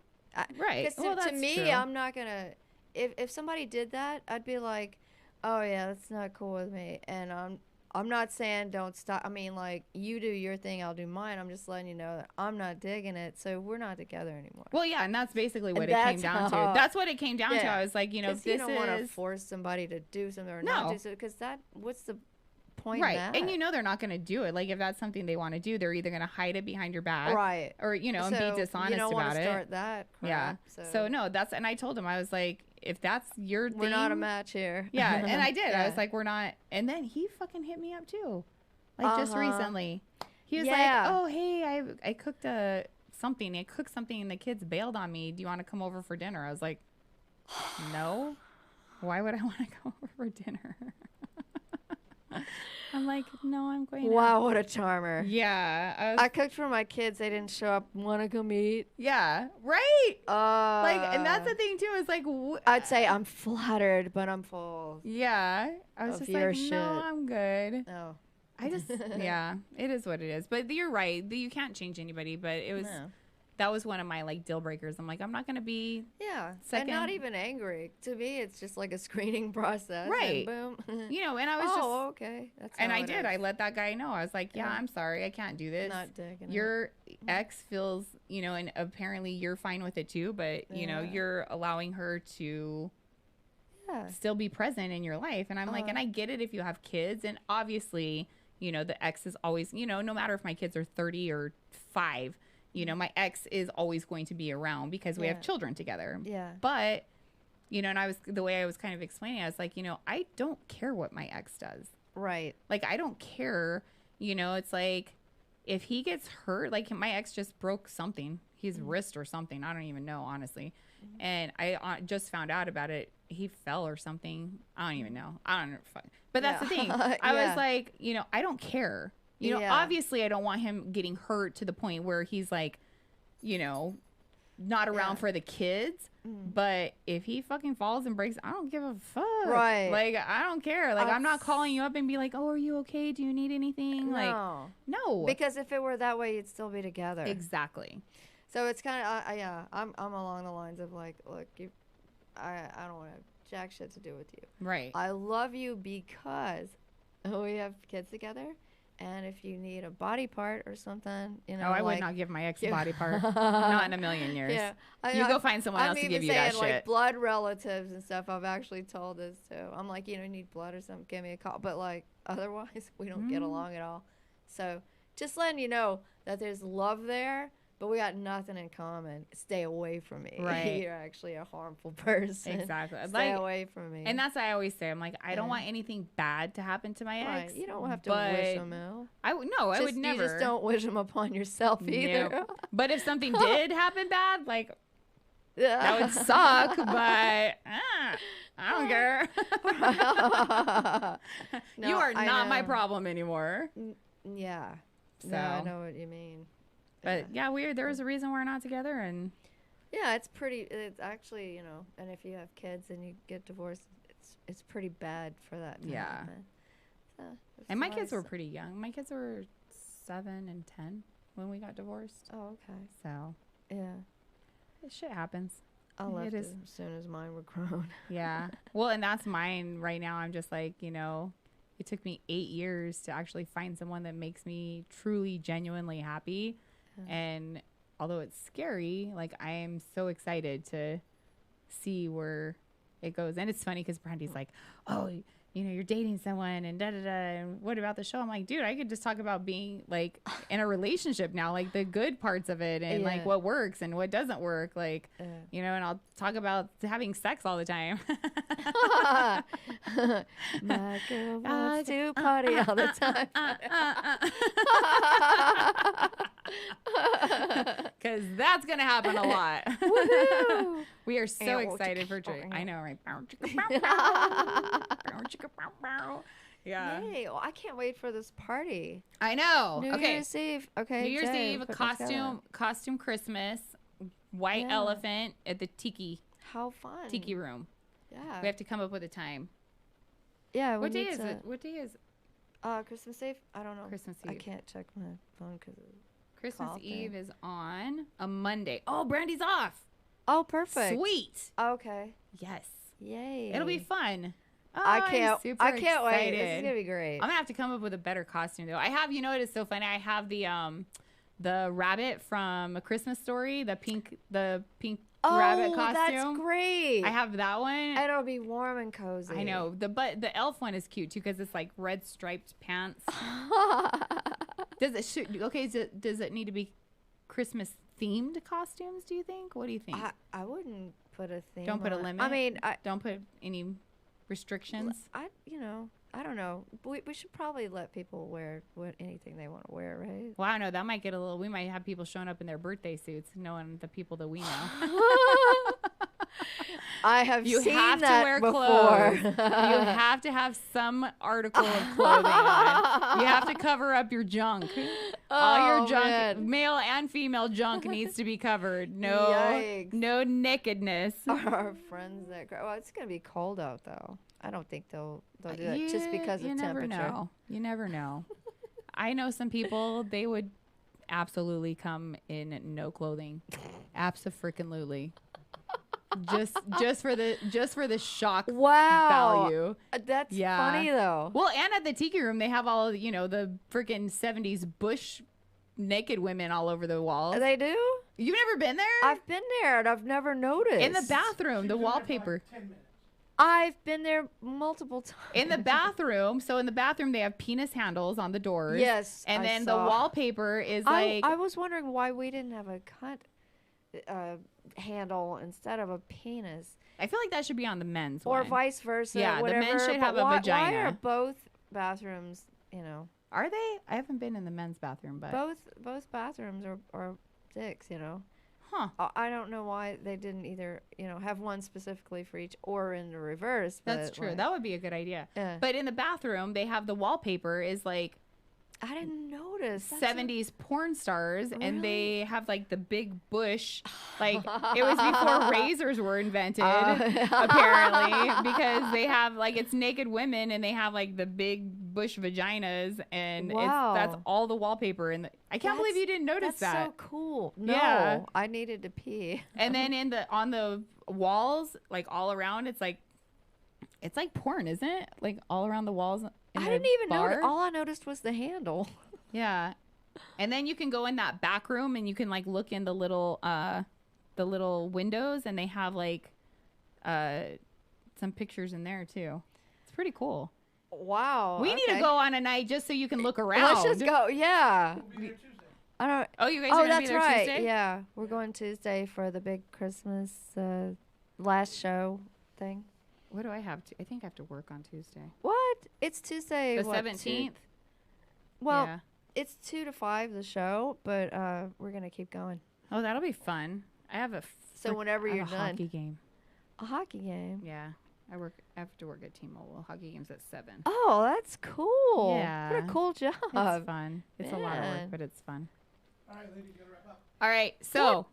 right? To me, true. I'm not gonna. If somebody did that, I'd be like, oh yeah, that's not cool with me, and I'm not saying don't stop. I mean, like, you do your thing, I'll do mine. I'm just letting you know that I'm not digging it, so we're not together anymore. Well, yeah, and that's basically what it came down to. That's what it came down to. I was like, you don't want to force somebody to do something or not do something, because what's the point in that? And they're not going to do it. Like, if that's something they want to do, they're either going to hide it behind your back, right? Or and be dishonest about it. You don't want to start that crap, yeah. So no, and I told him, I was like, if that's your thing, we're not a match here. Yeah, and I did. I was like, we're not. And then he fucking hit me up too. Like, just recently. He was like, oh, hey, I cooked something. I cooked something and the kids bailed on me. Do you want to come over for dinner? I was like, no. Why would I want to come over for dinner? I'm like, no, I'm going Wow, what a charmer. Yeah. I cooked for my kids. They didn't show up. Want to come eat? Yeah. Right. And that's the thing, too. Is like, I'd say I'm flattered, but I'm full. Yeah. I was just like, no, I'm good. Oh. I just, yeah, it is what it is. But you're right. You can't change anybody. But it was, that was one of my like deal breakers. I'm like, I'm not going to be. Yeah. Second. And not even angry. To me, it's just like a screening process. Right. And boom. And I was okay. That's and I did. I let that guy know. I was like, yeah, I'm sorry. I can't do this. Not digging Your ex feels, and apparently you're fine with it too. But, you're allowing her to still be present in your life. And I'm like, and I get it if you have kids. And obviously, the ex is always, no matter if my kids are 30 or 5, my ex is always going to be around because we have children together. Yeah. But, and the way I was kind of explaining, I was like, I don't care what my ex does. Right. Like, I don't care. It's like, if he gets hurt, like my ex just broke something, his wrist or something. I don't even know, honestly. And I just found out about it. He fell or something. I don't even know. I don't know. But that's the thing. I was like, I don't care. Obviously I don't want him getting hurt to the point where he's like, not around for the kids. But if he fucking falls and breaks, I don't give a fuck. Right. Like, I don't care. Like, I'm not calling you up and be like, oh, are you okay? Do you need anything? No. Like, no. Because if it were that way, you'd still be together. Exactly. So it's kind of, I'm along the lines of like, look, I don't want to jack shit to do with you. Right. I love you because we have kids together. And if you need a body part or something, I would not give my ex a body part. Not in a million years. Yeah. You go find someone else to give you that shit. Like blood relatives and stuff, I've actually told this too. I'm like, you need blood or something, give me a call. But like, otherwise, we don't get along at all. So just letting you know that there's love there, but we got nothing in common. Stay away from me. Right. You're actually a harmful person. Exactly. Stay away from me. And that's what I always say. I'm like, I don't want anything bad to happen to my ex. You don't have to wish them ill. I would never. You just don't wish them upon yourself either. Nope. But if something did happen bad, like, That would suck, but I don't care. No, You are I not my know. problem anymore. Yeah. So, No, I know what you mean. but yeah, weird. There was a reason we're not together, and Yeah, it's pretty. It's actually, and if you have kids and you get divorced, it's pretty bad for that to Yeah. happen. So, it's my kids were nice. pretty young. My kids were 7 and 10 when we got divorced. Oh, okay. So Yeah. shit happens. I It left is. as soon as mine were grown. Yeah. Well, and that's mine right now. I'm just like, it took me 8 years to actually find someone that makes me truly, genuinely happy. Yeah. And although it's scary, like I am so excited to see where it goes. And it's funny because Brandy's like, oh, you're dating someone and da-da-da. And what about the show? I'm like, dude, I could just talk about being like in a relationship now, like the good parts of it and like Yeah. what works and what doesn't work. Like, Yeah. and I'll talk about having sex all the time. My girl wants to party all the time. Because that's going to happen a lot. Woohoo! We are so excited for Drake. I know, right? Yeah. Yay! Well, I can't wait for this party. I know. New Okay. Year's Eve. Okay. New Year's Jay, Eve, put this together. costume Christmas, white Yeah. elephant at the tiki How fun. room. Yeah. We have to come up with a time. Yeah. What day is it? What day is Christmas Eve? I don't know. Christmas I Eve? can't check my phone because. Christmas Call Eve thing. is on a Monday. Oh, Brandy's off. Oh, perfect. Sweet. Okay. Yes. Yay. It'll be fun. Oh, I I'm can't. super I can't wait. This is excited. gonna be great. I'm gonna have to come up with a better costume though. I have, it is so funny. I have the rabbit from A Christmas Story, the pink rabbit costume. That's great. I have that one. And it'll be warm and cozy. I know but the elf one is cute too because it's like red striped pants. Does it need to be Christmas themed costumes? Do you think? What do you think? I wouldn't put a theme. Don't put a on it. limit? I mean, Don't put any restrictions. I don't know. We should probably let people wear anything they want to wear, right? Well, I don't know. That might get a little. We might have people showing up in their birthday suits, knowing the people that we know. I have You seen have to that wear before. clothes. You have to have some article of clothing on. You have to cover up your junk. All your junk, man. male and female junk, needs to be covered. No, Yikes. no nakedness. Our friends that well, it's gonna be cold out though. I don't think they'll do that just because of you never temperature. know. You never know. I know some people. They would absolutely come in no clothing. Abso-freaking-lutely. Just for the shock Wow. value. That's Yeah. funny though. Well, and at the tiki room, they have all the freaking 70s bush naked women all over the walls. They do? You've never been there? I've been there and I've never noticed. In the bathroom, She's the been there for wallpaper. like 10 minutes. I've been there multiple times. In the bathroom, so in the bathroom, they have penis handles on the doors. Yes. And I then saw. the wallpaper is like. I was wondering why we didn't have a cunt handle instead of a penis. I feel like that should be on the men's Or one. vice versa. Yeah, the whatever. men should But have a why vagina. are both bathrooms, Are they? I haven't been in the men's bathroom, but. both bathrooms are dicks, Huh. I don't know why they didn't either, have one specifically for each or in the reverse. That's but, true. like, That would be a good idea. yeah. But in the bathroom, they have the wallpaper is like I didn't notice. That's 70s porn stars, and Really? they have like the big bush. Like it was before razors were invented, apparently, because they have like it's naked women and they have like the big bush vaginas, and that's Wow. all the wallpaper. And I can't believe you didn't notice That's that. so cool. No, Yeah. I needed to pee. And then on the walls, like all around, it's like porn, isn't it? Like all around the walls. I the didn't even bar. notice. All I noticed was the handle. Yeah. And then you can go in that back room and you can like look in the little windows, and they have like some pictures in there too. It's pretty cool. Wow. We need to okay. go on a night just so you can look around. Let's just go. Yeah. We'll be there Tuesday. I don't. Oh, you guys Oh, are gonna that's be there right. Tuesday? Yeah, we're going Tuesday for the big Christmas last show thing. What do I have to? I think I have to work on Tuesday. What? It's Tuesday. The what, 17th. Well, Yeah. it's 2 to 5 the show, but we're gonna keep going. Oh, that'll be fun. I have a So whenever I have you're a done, hockey game. a hockey game. Yeah, I have to work at T-Mobile. Hockey game's at 7. Oh, that's cool. What Yeah. a cool job. It's fun. It's a lot of work, Man. but it's fun. All right, ladies, gotta wrap up. All right, so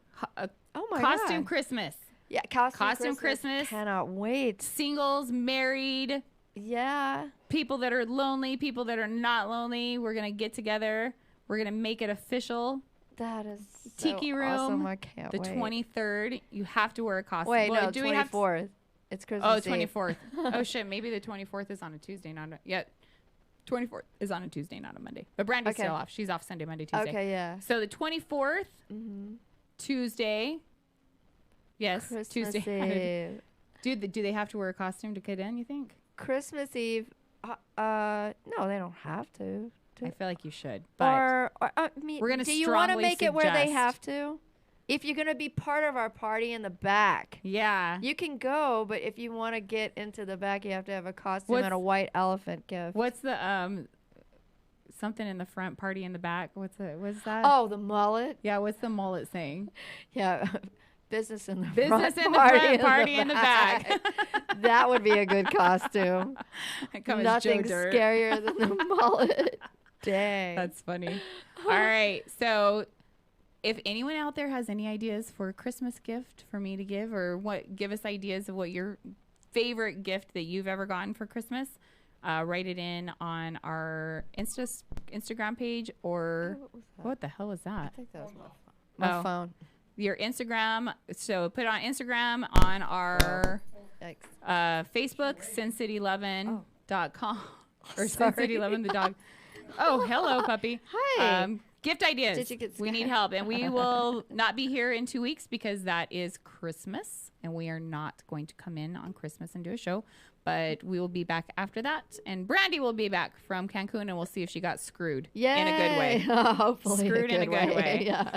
Oh my costume god. Christmas. Yeah, costume Christmas. Cannot wait. Singles, married, Yeah. people that are lonely, people that are not lonely. We're gonna get together. We're gonna make it official. That is Tiki so room, awesome. I can't The wait. 23rd, you have to wear a costume. Wait, Well, no, do we have 24th. It's Christmas Oh, Eve. 24th. Oh shit, maybe the 24th is on a Tuesday, not a, yeah. 24th is on a Tuesday, not a Monday. But Brandy's Okay. still off. She's off Sunday, Monday, Tuesday. Okay, yeah. So the 24th, Mm-hmm. Tuesday. Yes, Christmas Tuesday. Eve. Do they have to wear a costume to get in, you think? Christmas Eve. No, they don't have to. I feel like you should. But Or I mean, we're gonna do you want to strongly make it where they suggest- have to? If you're gonna be part of our party in the back, yeah. you can go. But if you want to get into the back, you have to have a costume What's- and a white elephant gift. What's the something in the front, party in the back? What's that? Oh, the mullet. Yeah, what's the mullet saying? Yeah, business in the Business front, in the front, in party in the back. That would be a good costume. Come as Nothing Joe Dirt. scarier than the mullet. Dang. That's funny. All right. So if anyone out there has any ideas for a Christmas gift for me to give, or give us ideas of what your favorite gift that you've ever gotten for Christmas, write it in on our Instagram page, or What was that? what the hell is I that? think that was my Oh. phone. Your Instagram. So put it on Instagram, on our Yikes. Facebook, SinCityLovin.com, or Sorry. SinCityLovin the dog. Oh, hello, puppy. Hi. Gift ideas. Did you get We need scared? help, and we will not be here in 2 weeks because that is Christmas, and we are not going to come in on Christmas and do a show. But we will be back after that, and Brandy will be back from Cancun, and we'll see if she got screwed in a good way. Hopefully, Screwed in a good way. Yeah.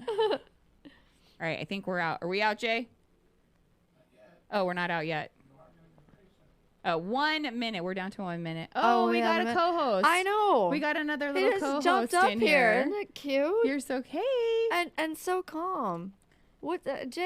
All right, I think we're out. Are we out, Jay? Oh, we're not out yet. 1 minute. We're down to 1 minute. Oh, we got a co-host. I know. We got another He little just co-host jumped up in here. here. Isn't it cute? You're so hey. And so calm. What, Jay?